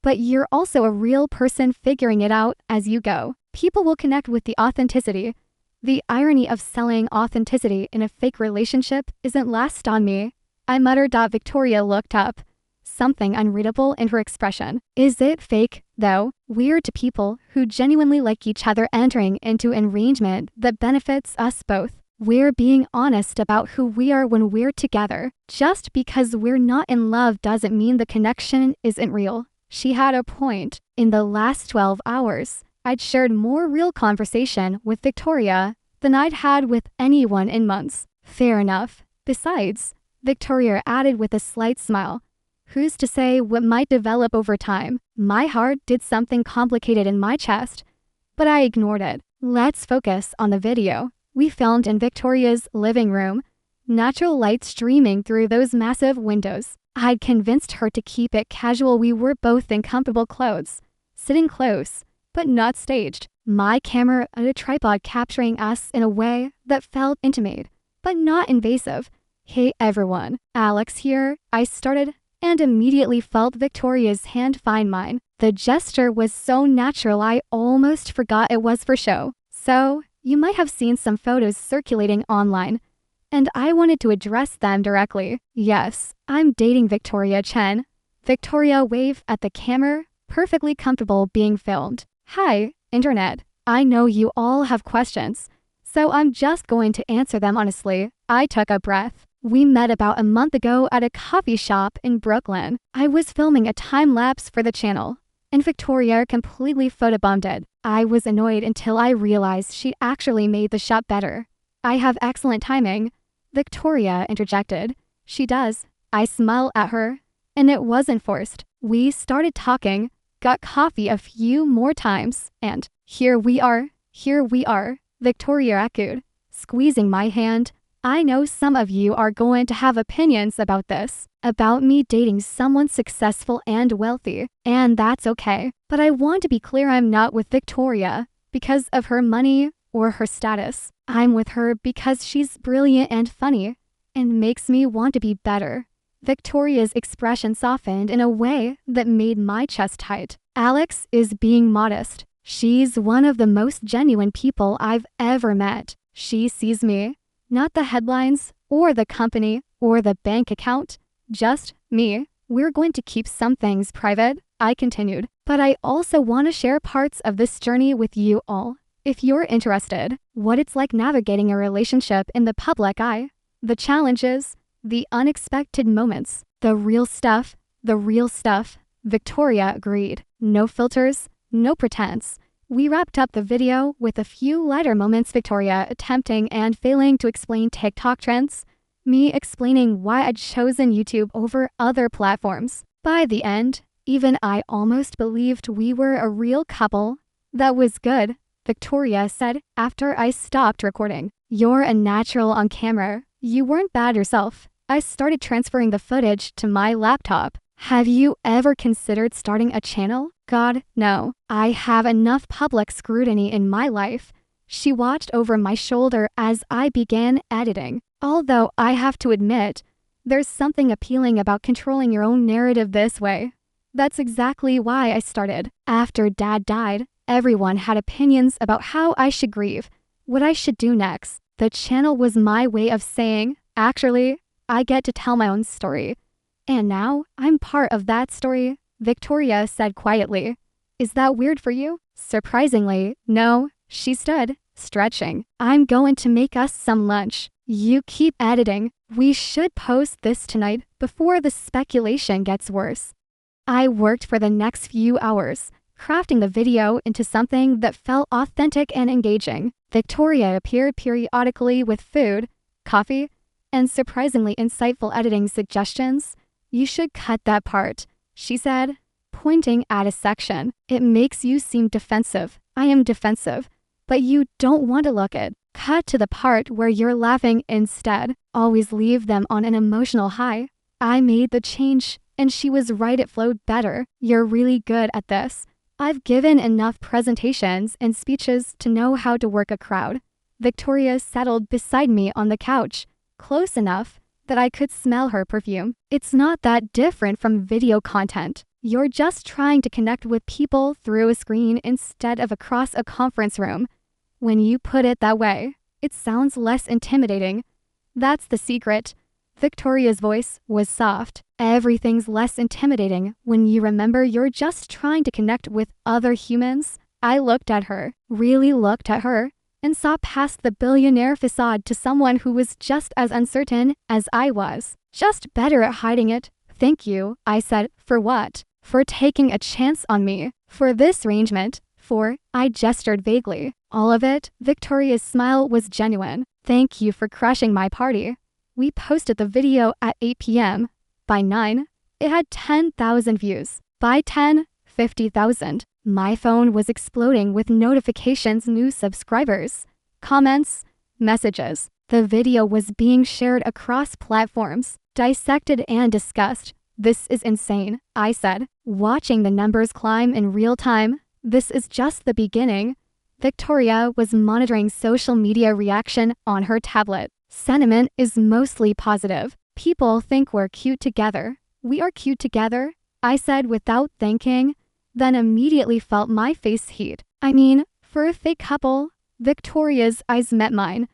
but you're also a real person figuring it out as you go. People will connect with the authenticity. The irony of selling authenticity in a fake relationship isn't lost on me. I muttered. Victoria looked up, something unreadable in her expression. Is it fake, though? Weird to people who genuinely like each other entering into an arrangement that benefits us both. We're being honest about who we are when we're together. Just because we're not in love doesn't mean the connection isn't real. She had a point. In the last 12 hours, I'd shared more real conversation with Victoria than I'd had with anyone in months. Fair enough. Besides, Victoria added with a slight smile, who's to say what might develop over time? My heart did something complicated in my chest. but I ignored it. Let's focus on the video. We filmed in Victoria's living room. Natural light streaming through those massive windows. I'd convinced her to keep it casual. We were both in comfortable clothes, sitting close, but not staged. My camera and a tripod capturing us in a way that felt intimate, but not invasive. "Hey everyone, Alex here," I started, and immediately felt Victoria's hand find mine. The gesture was so natural I almost forgot it was for show. "So, you might have seen some photos circulating online, and I wanted to address them directly. Yes, I'm dating Victoria Chen." Victoria waved at the camera, perfectly comfortable being filmed. "Hi, Internet. I know you all have questions, so I'm just going to answer them honestly." I took a breath. "We met about a month ago at a coffee shop in Brooklyn. I was filming a time-lapse for the channel, and Victoria completely photobombed it. I was annoyed until I realized she actually made the shot better." "I have excellent timing," Victoria interjected. "She does." I smiled at her, and it wasn't forced. We started talking, got coffee a few more times, and here we are, Victoria echoed, squeezing my hand. "I know some of you are going to have opinions about this, about me dating someone successful and wealthy, and that's okay. But I want to be clear, I'm not with Victoria because of her money or her status. I'm with her because she's brilliant and funny, and makes me want to be better." Victoria's expression softened in a way that made my chest tight. "Alex is being modest. She's one of the most genuine people I've ever met. She sees me, not the headlines, or the company, or the bank account, just me. We're going to keep some things private," I continued, "but I also want to share parts of this journey with you all. If you're interested, what it's like navigating a relationship in the public eye, the challenges, the unexpected moments, the real stuff. Victoria agreed. "No filters, no pretense." We wrapped up the video with a few lighter moments, Victoria attempting and failing to explain TikTok trends, me explaining why I'd chosen YouTube over other platforms. By the end, even I almost believed we were a real couple. "That was good," Victoria said after I stopped recording. "You're a natural on camera. You weren't bad yourself." I started transferring the footage to my laptop. "Have you ever considered starting a channel?" "God, no. I have enough public scrutiny in my life." She watched over my shoulder as I began editing. "Although I have to admit, there's something appealing about controlling your own narrative this way. That's exactly why I started. After Dad died, everyone had opinions about how I should grieve, what I should do next. The channel was my way of saying, actually, I get to tell my own story. And now I'm part of that story," Victoria said quietly. "Is that weird for you?" "Surprisingly, no." She stood, stretching. "I'm going to make us some lunch. You keep editing. We should post this tonight before the speculation gets worse." I worked for the next few hours, crafting the video into something that felt authentic and engaging. Victoria appeared periodically with food, coffee, and surprisingly insightful editing suggestions. "You should cut that part," she said, pointing at a section. "It makes you seem defensive." "I am defensive, but you don't want to look it. Cut to the part where you're laughing instead. Always leave them on an emotional high." I made the change, and she was right, it flowed better. "You're really good at this. I've given enough presentations and speeches to know how to work a crowd." Victoria settled beside me on the couch, close enough that I could smell her perfume. "It's not that different from video content. You're just trying to connect with people through a screen instead of across a conference room. When you put it that way, it sounds less intimidating. That's the secret." Victoria's voice was soft. "Everything's less intimidating when you remember you're just trying to connect with other humans." I looked at her, really looked at her, and saw past the billionaire facade to someone who was just as uncertain as I was, just better at hiding it. "Thank you," I said. "For what?" "For taking a chance on me. For this arrangement. I gestured vaguely. "All of it." Victoria's smile was genuine. "Thank you for crashing my party." We posted the video at 8 p.m. By 9, it had 10,000 views. By 10, 50,000. My phone was exploding with notifications, new subscribers, comments, messages. The video was being shared across platforms, dissected and discussed. This is insane, I said, watching the numbers climb in real time. This is just the beginning. Victoria was monitoring social media reaction on her tablet. Sentiment is mostly positive. People think we're cute together. We are cute together, I said without thinking, then immediately felt my face heat. I mean, for a fake couple. Victoria's eyes met mine,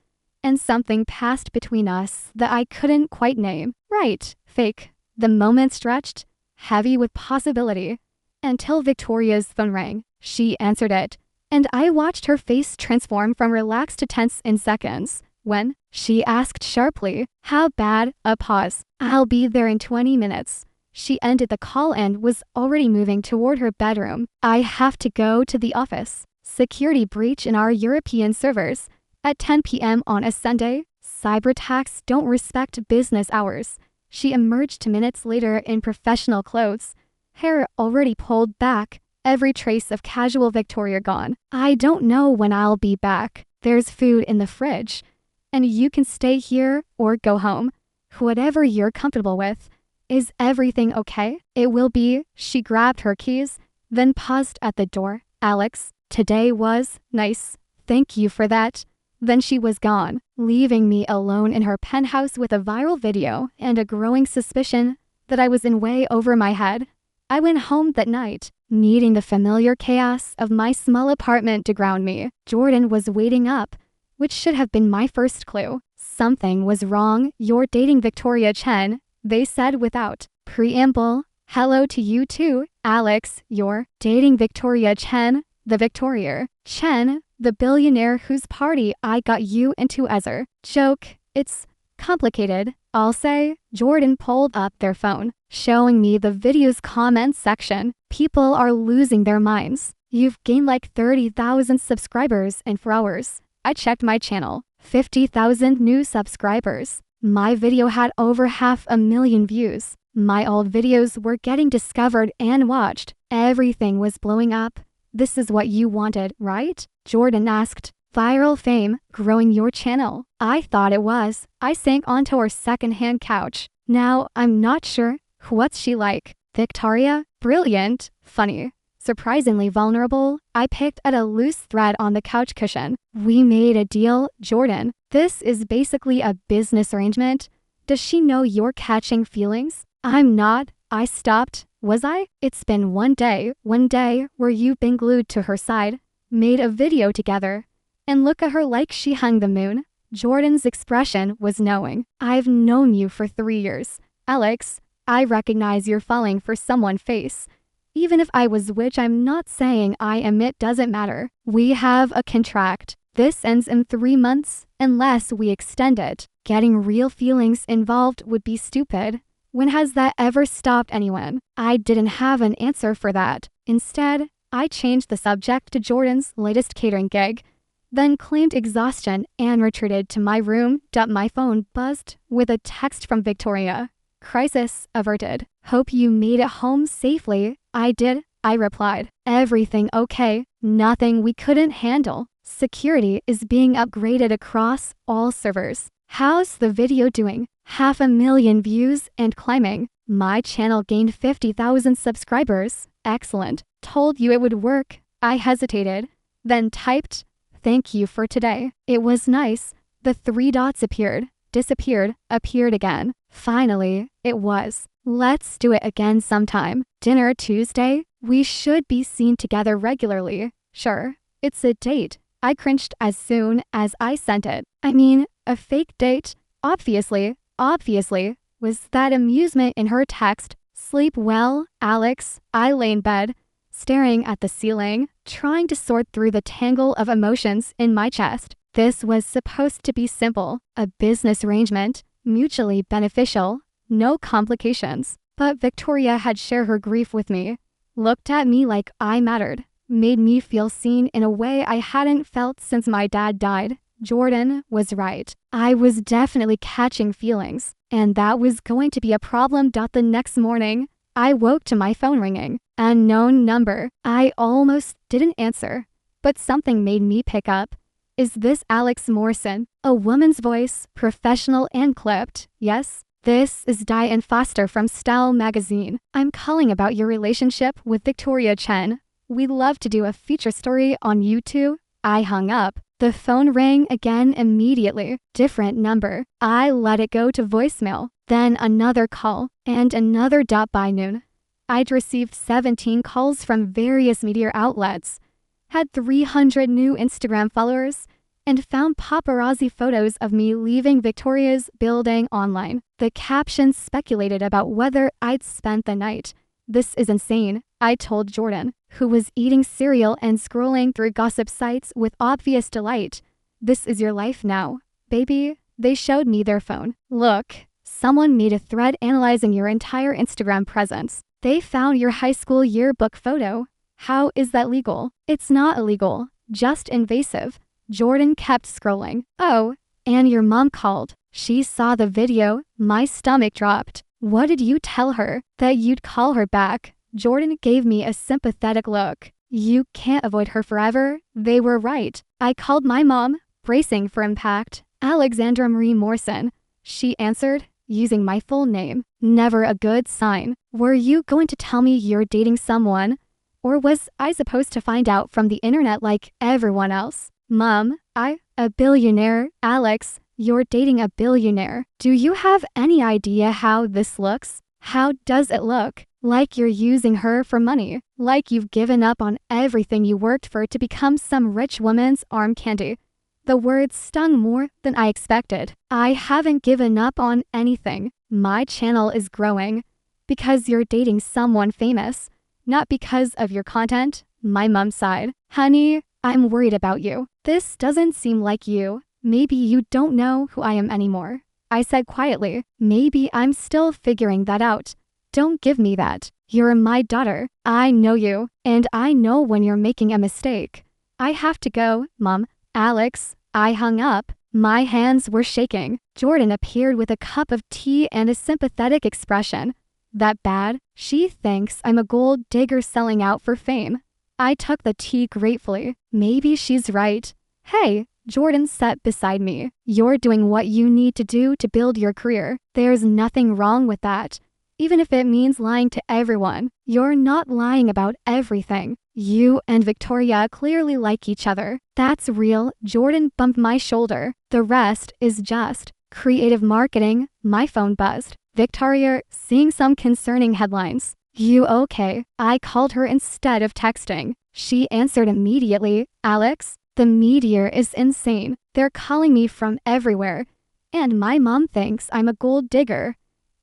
and something passed between us that I couldn't quite name. Right, fake. The moment stretched, heavy with possibility, until Victoria's phone rang. She answered it, and I watched her face transform from relaxed to tense in seconds. When? She asked sharply. How bad? A pause. I'll be there in 20 minutes. She ended the call and was already moving toward her bedroom. I have to go to the office. Security breach in our European servers. At 10 p.m. on a Sunday. Cyber-attacks don't respect business hours. She emerged minutes later in professional clothes. Hair already pulled back. Every trace of casual Victoria gone. I don't know when I'll be back. There's food in the fridge. And you can stay here or go home. Whatever you're comfortable with. Is everything okay? It will be. She grabbed her keys, then paused at the door. Alex, today was nice. Thank you for that. Then she was gone, leaving me alone in her penthouse with a viral video and a growing suspicion that I was in way over my head. I went home that night, needing the familiar chaos of my small apartment to ground me. Jordan was waiting up, which should have been my first clue. Something was wrong. You're dating Victoria Chen, they said without preamble. Hello to you too, Alex. You're dating Victoria Chen, the Victoria Chen, the billionaire whose party I got you into as a joke. It's complicated, I'll say. Jordan pulled up their phone, showing me the video's comments section. People are losing their minds. You've gained like 30,000 subscribers in 4 hours. I checked my channel. 50,000 new subscribers. My video had over 500,000 views. My old videos were getting discovered and watched. Everything was blowing up. This is what you wanted, right? Jordan asked. Viral fame, growing your channel. I thought it was. I sank onto our second-hand couch. Now, I'm not sure. What's she like? Victoria? Brilliant. Funny. Surprisingly vulnerable. I picked at a loose thread on the couch cushion. We made a deal, Jordan. This is basically a business arrangement. Does she know you're catching feelings? I'm not. I stopped. Was I? It's been one day where you've been glued to her side, made a video together, and look at her like she hung the moon. Jordan's expression was knowing. I've known you for 3 years. Alex, I recognize you're falling for someone face. Even if I was, which I'm not saying I am, it doesn't matter. We have a contract. This ends in 3 months, unless we extend it. Getting real feelings involved would be stupid. When has that ever stopped anyone? I didn't have an answer for that. Instead, I changed the subject to Jordan's latest catering gig, then claimed exhaustion and retreated to my room. My phone buzzed with a text from Victoria. Crisis averted. Hope you made it home safely. I did, I replied. Everything okay? Nothing we couldn't handle. Security is being upgraded across all servers. How's the video doing? 500,000 views and climbing. My channel gained 50,000 subscribers. Excellent. Told you it would work. I hesitated, then typed, thank you for today. It was nice. The 3 dots appeared, disappeared, appeared again. Finally, it was. Let's do it again sometime. Dinner Tuesday? We should be seen together regularly. Sure. It's a date. I cringed as soon as I sent it. I mean, a fake date? Obviously, was that amusement in her text. Sleep well, Alex. I lay in bed, staring at the ceiling, trying to sort through the tangle of emotions in my chest. This was supposed to be simple, a business arrangement, mutually beneficial, no complications. But Victoria had shared her grief with me, looked at me like I mattered, made me feel seen in a way I hadn't felt since my dad died. Jordan was right. I was definitely catching feelings, and that was going to be a problem. The next morning, I woke to my phone ringing. Unknown number. I almost didn't answer, but something made me pick up. Is this Alex Morrison? A woman's voice, professional and clipped. Yes. This is Diane Foster from Style magazine. I'm calling about your relationship with Victoria Chen. We'd love to do a feature story on you two. I hung up. The phone rang again immediately. Different number. I let it go to voicemail. Then another call and another. By noon, I'd received 17 calls from various media outlets, had 300 new Instagram followers, and found paparazzi photos of me leaving Victoria's building online. The captions speculated about whether I'd spent the night. This is insane, I told Jordan, who was eating cereal and scrolling through gossip sites with obvious delight. This is your life now, baby. They showed me their phone. Look, someone made a thread analyzing your entire Instagram presence. They found your high school yearbook photo. How is that legal? It's not illegal, just invasive. Jordan kept scrolling. Oh, and your mom called. She saw the video. My stomach dropped. What did you tell her? That you'd call her back? Jordan gave me a sympathetic look. You can't avoid her forever. They were right. I called my mom, bracing for impact. Alexandra Marie Morrison. She answered, using my full name. Never a good sign. Were you going to tell me you're dating someone? Or was I supposed to find out from the internet like everyone else? Mom, a billionaire. Alex, you're dating a billionaire. Do you have any idea how this looks? How does it look? Like you're using her for money. Like you've given up on everything you worked for to become some rich woman's arm candy. The words stung more than I expected. I haven't given up on anything. My channel is growing because you're dating someone famous, not because of your content. My mom sighed. Honey, I'm worried about you. This doesn't seem like you. Maybe you don't know who I am anymore. I said quietly. Maybe I'm still figuring that out. Don't give me that. You're my daughter. I know you, and I know when you're making a mistake. I have to go, Mom. Alex, I hung up. My hands were shaking. Jordan appeared with a cup of tea and a sympathetic expression. That bad? She thinks I'm a gold digger selling out for fame. I took the tea gratefully. Maybe she's right. Hey, Jordan sat beside me. You're doing what you need to do to build your career. There's nothing wrong with that. Even if it means lying to everyone, you're not lying about everything. You and Victoria clearly like each other. That's real. Jordan bumped my shoulder. The rest is just creative marketing. My phone buzzed. Victoria, seeing some concerning headlines. You okay? I called her instead of texting. She answered immediately. Alex, the media is insane. They're calling me from everywhere. And my mom thinks I'm a gold digger.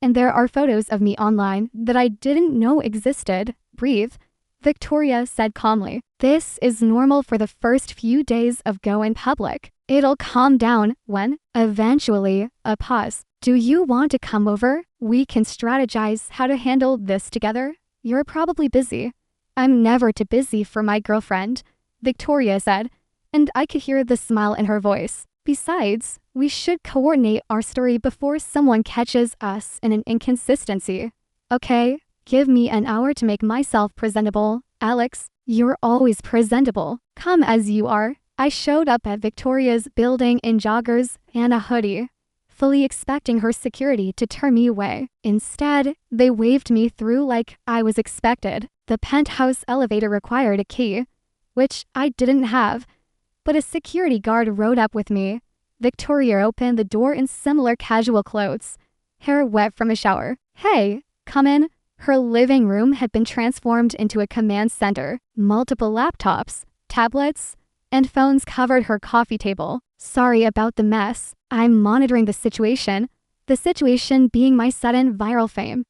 And there are photos of me online that I didn't know existed. Breathe. Victoria said calmly. This is normal for the first few days of going public. It'll calm down when, eventually, a pause. Do you want to come over? We can strategize how to handle this together. You're probably busy. I'm never too busy for my girlfriend, Victoria said, and I could hear the smile in her voice. Besides, we should coordinate our story before someone catches us in an inconsistency. Okay, give me an hour to make myself presentable. Alex, you're always presentable. Come as you are. I showed up at Victoria's building in joggers and a hoodie, fully expecting her security to turn me away. Instead, they waved me through like I was expected. The penthouse elevator required a key, which I didn't have, but a security guard rode up with me. Victoria opened the door in similar casual clothes, hair wet from a shower. Hey, come in. Her living room had been transformed into a command center. Multiple laptops, tablets, and phones covered her coffee table. Sorry about the mess. I'm monitoring the situation being my sudden viral fame.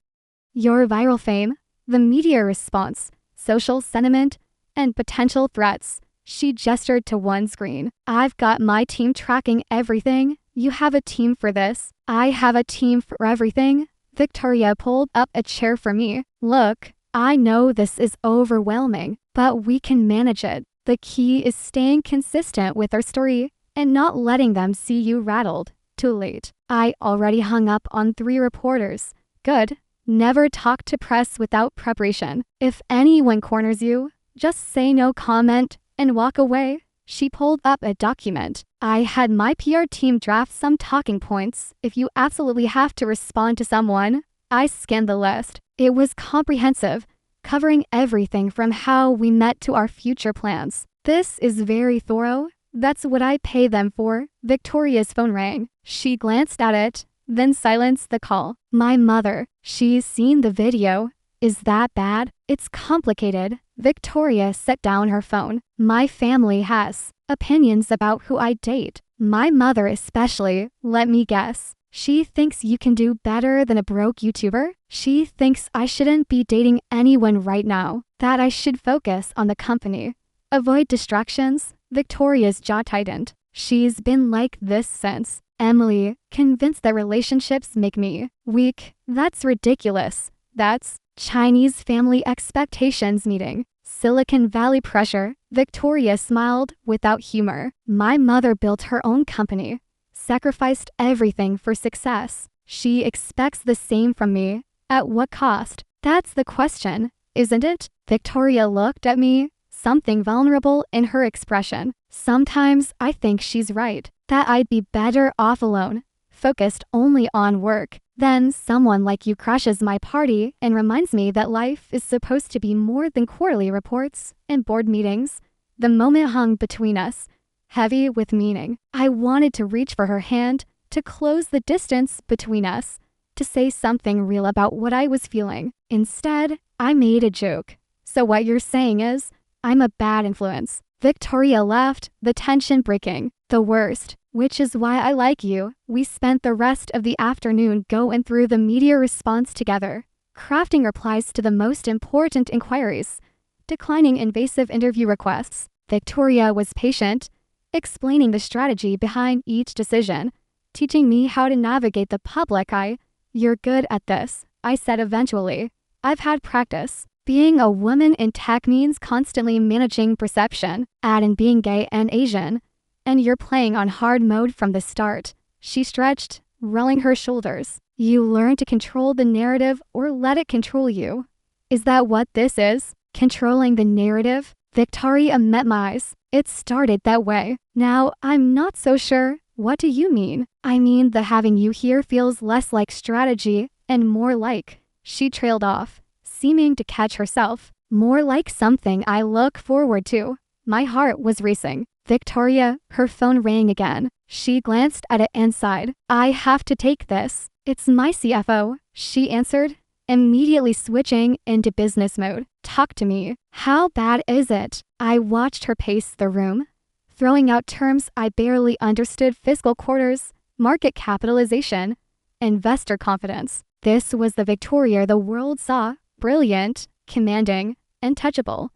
Your viral fame? The media response, social sentiment, and potential threats. She gestured to one screen. I've got my team tracking everything. You have a team for this. I have a team for everything. Victoria pulled up a chair for me. Look, I know this is overwhelming, but we can manage it. The key is staying consistent with our story and not letting them see you rattled. Too late. I already hung up on 3 reporters. Good. Never talk to press without preparation. If anyone corners you, just say no comment and walk away. She pulled up a document. I had my PR team draft some talking points if you absolutely have to respond to someone. I scanned the list. It was comprehensive, covering everything from how we met to our future plans. This is very thorough. That's what I pay them for. Victoria's phone rang. She glanced at it, then silenced the call. My mother. She's seen the video. Is that bad? It's complicated. Victoria set down her phone. My family has opinions about who I date. My mother especially, let me guess. She thinks you can do better than a broke YouTuber. She thinks I shouldn't be dating anyone right now, that I should focus on the company. Avoid distractions. Victoria's jaw tightened. She's been like this since. Emily, convinced that relationships make me weak. That's ridiculous. That's Chinese family expectations meeting. Silicon Valley pressure. Victoria smiled without humor. My mother built her own company, sacrificed everything for success. She expects the same from me. At what cost? That's the question, isn't it? Victoria looked at me, something vulnerable in her expression. Sometimes I think she's right, that I'd be better off alone, focused only on work. Then someone like you crashes my party and reminds me that life is supposed to be more than quarterly reports and board meetings. The moment hung between us, heavy with meaning. I wanted to reach for her hand, to close the distance between us, to say something real about what I was feeling. Instead, I made a joke. So what you're saying is, I'm a bad influence. Victoria laughed, the tension breaking. The worst. Which is why I like you. We spent the rest of the afternoon going through the media response together, crafting replies to the most important inquiries, declining invasive interview requests. Victoria was patient, explaining the strategy behind each decision, teaching me how to navigate the public eye. You're good at this, I said eventually. I've had practice. Being a woman in tech means constantly managing perception, add in being gay and Asian. And you're playing on hard mode from the start. She stretched, rolling her shoulders. You learn to control the narrative or let it control you. Is that what this is? Controlling the narrative? Victoria met my eyes. It started that way. Now, I'm not so sure. What do you mean? I mean the having you here feels less like strategy and more like. She trailed off, seeming to catch herself. More like something I look forward to. My heart was racing. Victoria, her phone rang again. She glanced at it and sighed. I have to take this. It's my CFO, she answered, immediately switching into business mode. Talk to me. How bad is it? I watched her pace the room, throwing out terms I barely understood: fiscal quarters, market capitalization, investor confidence. This was the Victoria the world saw, brilliant, commanding, untouchable.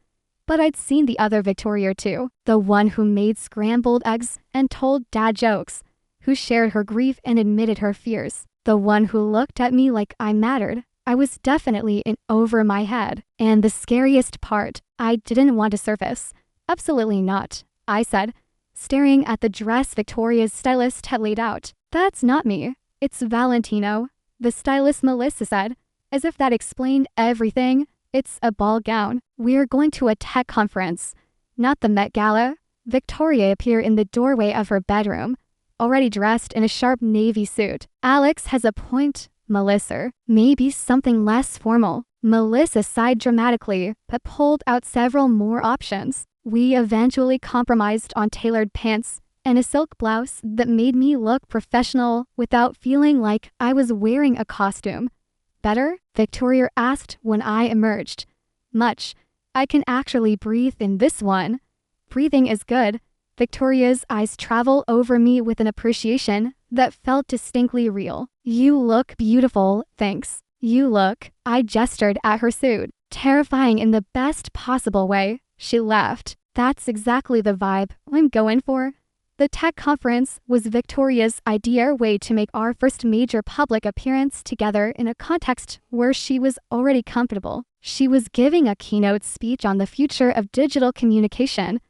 But I'd seen the other Victoria too, the one who made scrambled eggs and told dad jokes, who shared her grief and admitted her fears, the one who looked at me like I mattered. I was definitely in over my head. And the scariest part, I didn't want to surface. Absolutely not, I said, staring at the dress Victoria's stylist had laid out. That's not me. It's Valentino, the stylist Melissa said, as if that explained everything. It's a ball gown. We're going to a tech conference, not the Met Gala. Victoria appeared in the doorway of her bedroom, already dressed in a sharp navy suit. Alex has a point, Melissa. Maybe something less formal. Melissa sighed dramatically, but pulled out several more options. We eventually compromised on tailored pants and a silk blouse that made me look professional without feeling like I was wearing a costume. Better? Victoria asked when I emerged. Much. I can actually breathe in this one. Breathing is good. Victoria's eyes traveled over me with an appreciation that felt distinctly real. You look beautiful, thanks. You look. I gestured at her suit. Terrifying in the best possible way. She laughed. That's exactly the vibe I'm going for. The tech conference was Victoria's idea way to make our first major public appearance together in a context where she was already comfortable. She was giving a keynote speech on the future of digital communication,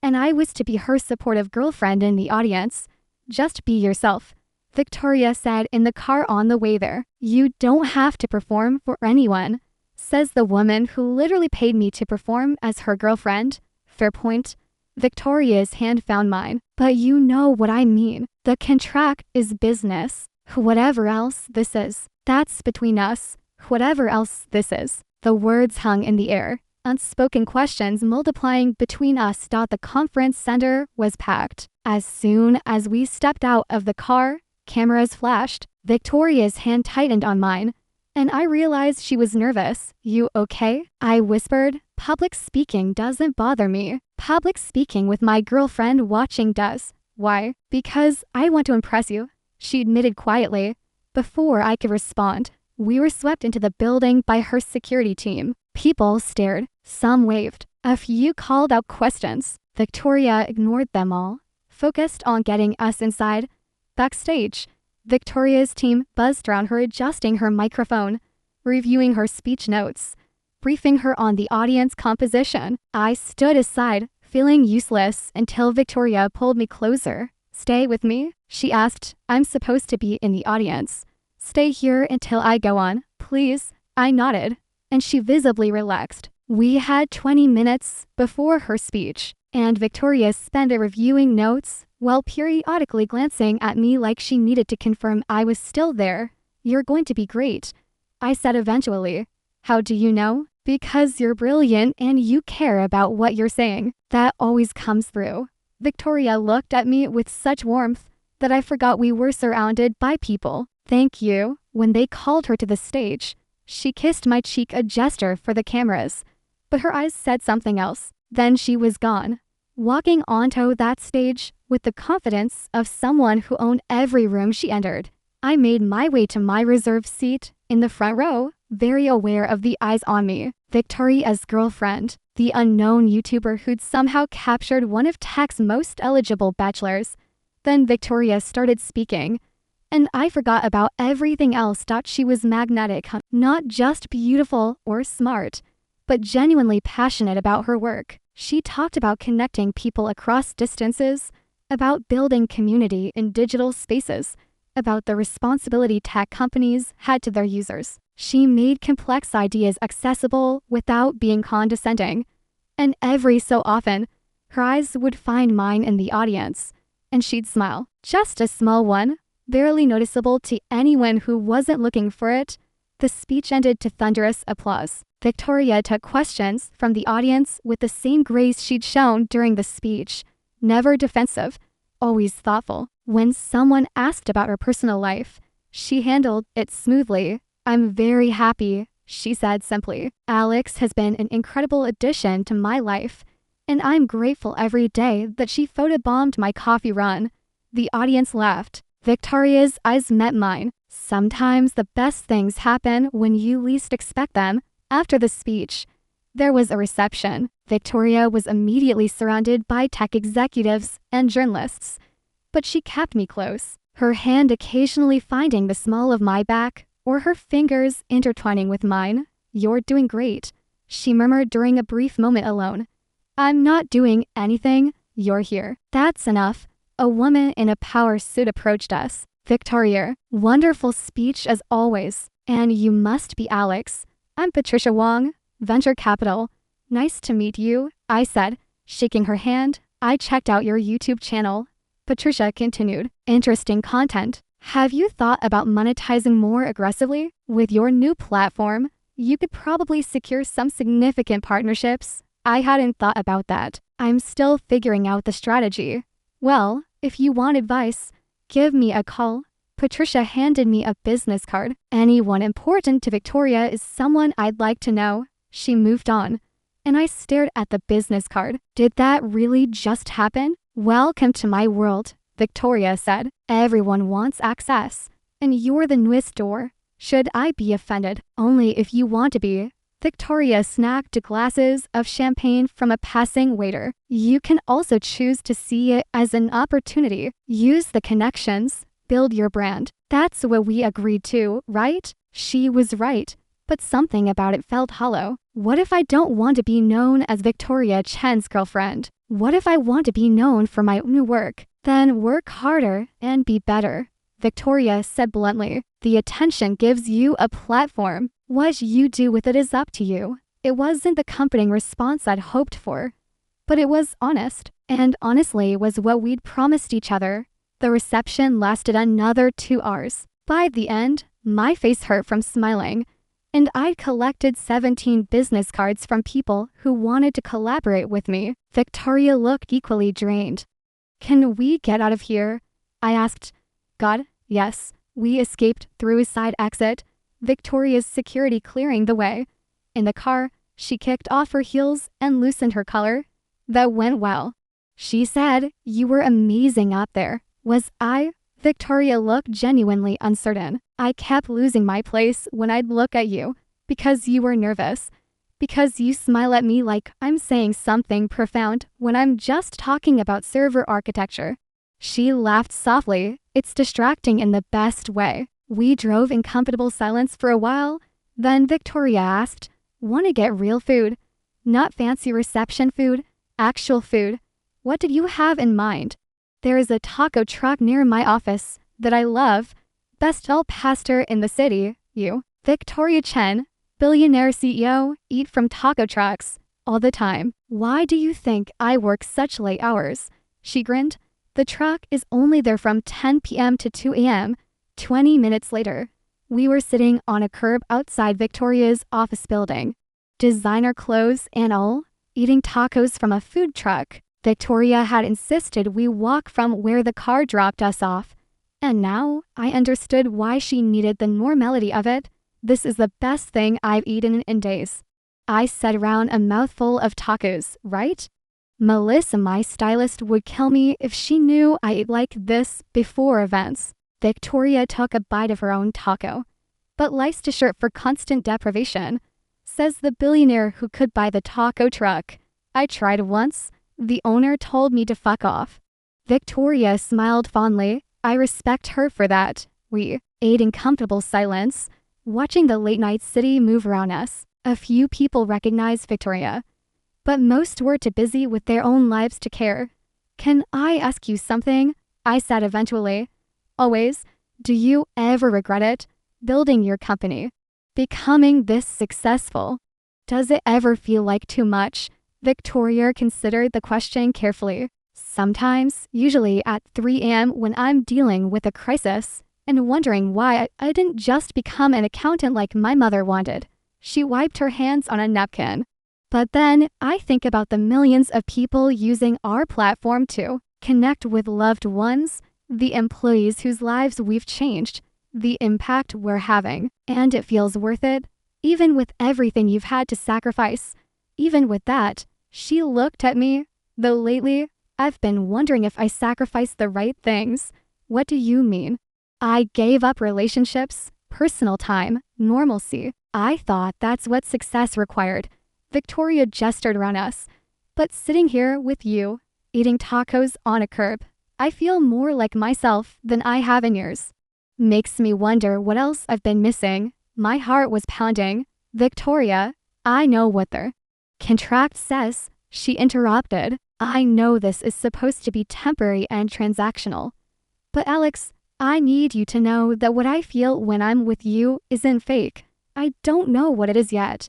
and I was to be her supportive girlfriend in the audience. Just be yourself. Victoria said in the car on the way there. You don't have to perform for anyone, says the woman who literally paid me to perform as her girlfriend. Fair point. Victoria's hand found mine. But you know what I mean. The contract is business. Whatever else this is, that's between us. Whatever else this is. The words hung in the air. Unspoken questions multiplying between us. The conference center was packed. As soon as we stepped out of the car, cameras flashed. Victoria's hand tightened on mine, and I realized she was nervous. You okay? I whispered. Public speaking doesn't bother me. Public speaking with my girlfriend watching does. Why? Because I want to impress you, she admitted quietly. Before I could respond, we were swept into the building by her security team. People stared. Some waved. A few called out questions. Victoria ignored them all, focused on getting us inside. Backstage, Victoria's team buzzed around her, adjusting her microphone, reviewing her speech notes, briefing her on the audience composition. I stood aside, feeling useless, until Victoria pulled me closer. Stay with me? She asked. I'm supposed to be in the audience. Stay here until I go on, please. I nodded, and she visibly relaxed. We had 20 minutes before her speech, and Victoria spent it reviewing notes while periodically glancing at me like she needed to confirm I was still there. You're going to be great, I said eventually. How do you know? Because you're brilliant and you care about what you're saying. That always comes through. Victoria looked at me with such warmth that I forgot we were surrounded by people. Thank you. When they called her to the stage, she kissed my cheek, a gesture for the cameras, but her eyes said something else. Then she was gone, walking onto that stage with the confidence of someone who owned every room she entered. I made my way to my reserved seat in the front row, very aware of the eyes on me. Victoria's girlfriend, the unknown YouTuber who'd somehow captured one of tech's most eligible bachelors. Then Victoria started speaking, and I forgot about everything else. She was magnetic, not just beautiful or smart, but genuinely passionate about her work. She talked about connecting people across distances, about building community in digital spaces, about the responsibility tech companies had to their users. She made complex ideas accessible without being condescending. And every so often, her eyes would find mine in the audience, and she'd smile. Just a small one, barely noticeable to anyone who wasn't looking for it. The speech ended to thunderous applause. Victoria took questions from the audience with the same grace she'd shown during the speech. Never defensive, always thoughtful. When someone asked about her personal life, she handled it smoothly. I'm very happy, she said simply. Alex has been an incredible addition to my life, and I'm grateful every day that she photobombed my coffee run. The audience laughed. Victoria's eyes met mine. Sometimes the best things happen when you least expect them. After the speech, there was a reception. Victoria was immediately surrounded by tech executives and journalists, but she kept me close, her hand occasionally finding the small of my back or her fingers intertwining with mine. You're doing great, she murmured during a brief moment alone. I'm not doing anything. You're here. That's enough. A woman in a power suit approached us. Victoria, wonderful speech as always. And you must be Alex. I'm Patricia Wong, Venture Capital. Nice to meet you, I said, shaking her hand. I checked out your YouTube channel. Patricia continued. Interesting content. Have you thought about monetizing more aggressively? With your new platform, you could probably secure some significant partnerships. I hadn't thought about that. I'm still figuring out the strategy. Well, if you want advice, give me a call. Patricia handed me a business card. Anyone important to Victoria is someone I'd like to know. She moved on, and I stared at the business card. Did that really just happen? Welcome to my world, Victoria said. Everyone wants access, and you're the newest door. Should I be offended? Only if you want to be. Victoria snagged glasses of champagne from a passing waiter. You can also choose to see it as an opportunity. Use the connections, build your brand. That's what we agreed to, right? She was right, but something about it felt hollow. What if I don't want to be known as Victoria Chen's girlfriend? What if I want to be known for my new work? Then work harder and be better. Victoria said bluntly. The attention gives you a platform. What you do with it is up to you. It wasn't the comforting response I'd hoped for, but it was honest, and honestly was what we'd promised each other. The reception lasted another 2 hours. By the end, my face hurt from smiling, and I'd collected 17 business cards from people who wanted to collaborate with me. Victoria looked equally drained. Can we get out of here? I asked. God, yes. We escaped through a side exit, Victoria's security clearing the way. In the car, she kicked off her heels and loosened her collar. That went well. She said, you were amazing out there. Was I? Victoria looked genuinely uncertain. I kept losing my place when I'd look at you, because you were nervous, because you smile at me like I'm saying something profound when I'm just talking about server architecture. She laughed softly. It's distracting in the best way. We drove in comfortable silence for a while. Then Victoria asked, "Want to get real food? Not fancy reception food, actual food. What did you have in mind?" "There is a taco truck near my office that I love. Best El Pastor in the city, you." Victoria Chen, billionaire CEO, eat from taco trucks all the time. "Why do you think I work such late hours?" She grinned. "The truck is only there from 10 p.m. to 2 a.m. 20 minutes later, we were sitting on a curb outside Victoria's office building. Designer clothes and all, eating tacos from a food truck. Victoria had insisted we walk from where the car dropped us off. And now I understood why she needed the normality of it. This is the best thing I've eaten in days." I said around a mouthful of tacos, right? Melissa, my stylist, would kill me if she knew I ate like this before events. Victoria took a bite of her own taco. "But life's too short for constant deprivation," says the billionaire who could buy the taco truck. "I tried once. The owner told me to fuck off." Victoria smiled fondly. I respect her for that. We ate in comfortable silence, watching the late-night city move around us. A few people recognized Victoria, but most were too busy with their own lives to care. "Can I ask you something?" I said eventually. "Always. Do you ever regret it? Building your company, becoming this successful. Does it ever feel like too much?" Victoria considered the question carefully. "Sometimes, usually at 3 a.m. when I'm dealing with a crisis and wondering why I didn't just become an accountant like my mother wanted." She wiped her hands on a napkin. "But then I think about the millions of people using our platform to connect with loved ones, the employees whose lives we've changed, the impact we're having, and it feels worth it, even with everything you've had to sacrifice. Even with that." She looked at me. "Though lately, I've been wondering if I sacrificed the right things." "What do you mean?" "I gave up relationships, personal time, normalcy. I thought that's what success required." Victoria gestured around us. "But sitting here with you, eating tacos on a curb, I feel more like myself than I have in years. Makes me wonder what else I've been missing." My heart was pounding. "Victoria, I know what the contract says," she interrupted. "I know this is supposed to be temporary and transactional. But Alex, I need you to know that what I feel when I'm with you isn't fake. I don't know what it is yet,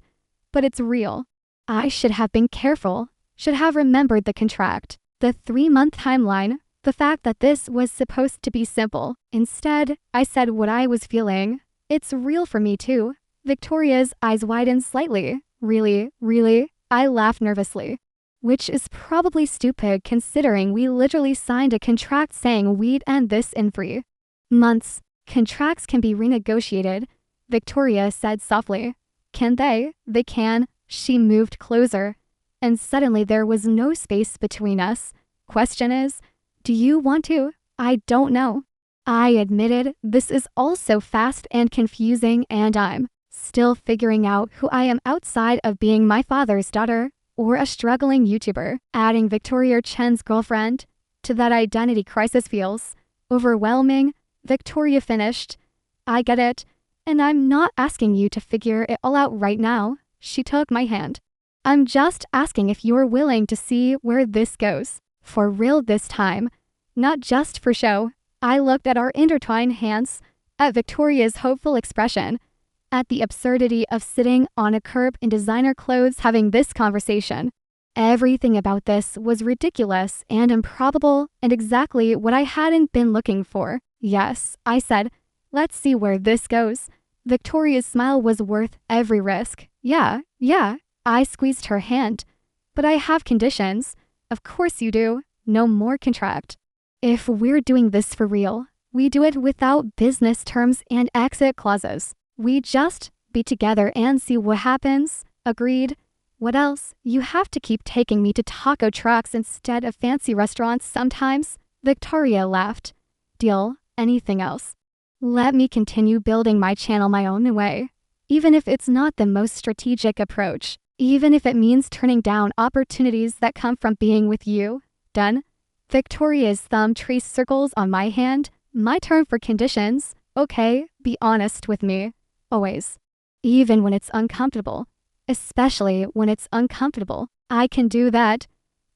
but it's real. I should have been careful, should have remembered the contract, the 3-month timeline, the fact that this was supposed to be simple. Instead, I said what I was feeling. It's real for me too." Victoria's eyes widened slightly. "Really, really?" I laughed nervously. Which is probably stupid considering we literally signed a contract saying we'd end this in 3 months. "Contracts can be renegotiated," Victoria said softly. "Can they?" "They can." She moved closer, and suddenly there was no space between us. "Question is, do you want to?" "I don't know." I admitted, "This is all so fast and confusing, and I'm still figuring out who I am outside of being my father's daughter or a struggling YouTuber." Adding Victoria Chen's girlfriend to that identity crisis feels overwhelming. Victoria finished. "I get it, and I'm not asking you to figure it all out right now." She took my hand. "I'm just asking if you're willing to see where this goes. For real this time. Not just for show." I looked at our intertwined hands, at Victoria's hopeful expression, at the absurdity of sitting on a curb in designer clothes having this conversation. Everything about this was ridiculous and improbable and exactly what I hadn't been looking for. Yes, I said, let's see where this goes. Victoria's smile was worth every risk. Yeah. I squeezed her hand. But I have conditions. Of course you do. No more contract. If we're doing this for real, we do it without business terms and exit clauses. We just be together and see what happens. Agreed. What else? You have to keep taking me to taco trucks instead of fancy restaurants sometimes. Victoria laughed. Deal. Anything else? Let me continue building my channel my own way. Even if it's not the most strategic approach. Even if it means turning down opportunities that come from being with you. Done? Victoria's thumb traced circles on my hand. My turn for conditions. Okay, be honest with me. Always. Even when it's uncomfortable. Especially when it's uncomfortable. I can do that.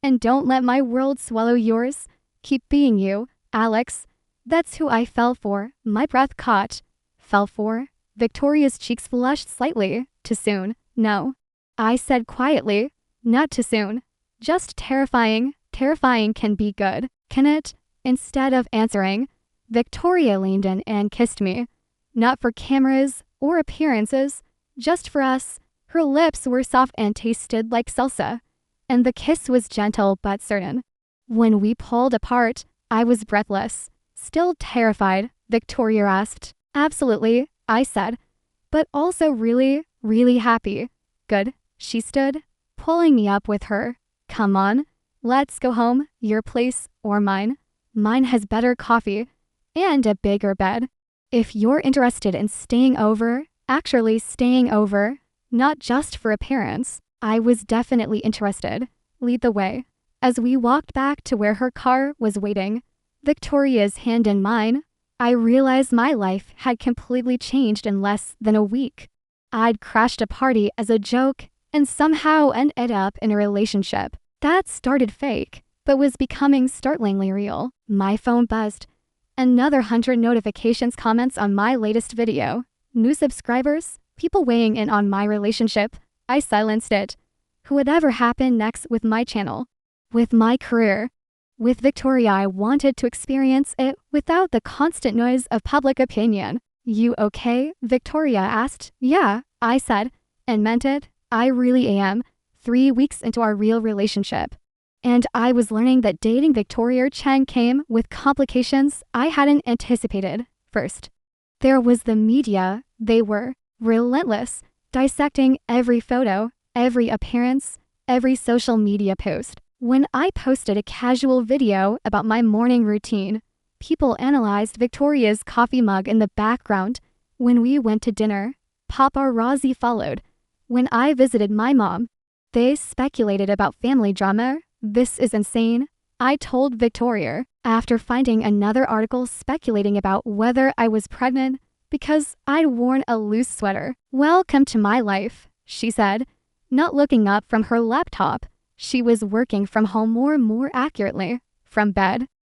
And don't let my world swallow yours. Keep being you, Alex. That's who I fell for. My breath caught. Fell for? Victoria's cheeks flushed slightly. Too soon. No. I said quietly. Not too soon. Just terrifying. Terrifying can be good, can it? Instead of answering, Victoria leaned in and kissed me. Not for cameras or appearances, just for us. Her lips were soft and tasted like salsa, and the kiss was gentle but certain. When we pulled apart, I was breathless. Still terrified, Victoria asked. Absolutely, I said, but also really, really happy. Good, she stood, pulling me up with her. Come on. Let's go home, your place or mine. Mine has better coffee and a bigger bed. If you're interested in staying over, actually staying over, not just for appearance, I was definitely interested. Lead the way. As we walked back to where her car was waiting, Victoria's hand in mine, I realized my life had completely changed in less than a week. I'd crashed a party as a joke and somehow ended up in a relationship. That started fake, but was becoming startlingly real. My phone buzzed. Another 100 notifications comments on my latest video. New subscribers, people weighing in on my relationship. I silenced it. Whatever happened next with my channel, with my career, with Victoria, I wanted to experience it without the constant noise of public opinion. You okay? Victoria asked. Yeah, I said, and meant it. I really am. 3 weeks into our real relationship. And I was learning that dating Victoria Cheng came with complications I hadn't anticipated. First, there was the media. They were relentless, dissecting every photo, every appearance, every social media post. When I posted a casual video about my morning routine, people analyzed Victoria's coffee mug in the background. When we went to dinner, paparazzi followed. When I visited my mom, they speculated about family drama. This is insane, I told Victoria, after finding another article speculating about whether I was pregnant because I'd worn a loose sweater. Welcome to my life, she said, not looking up from her laptop. She was working from home, or more accurately, from bed.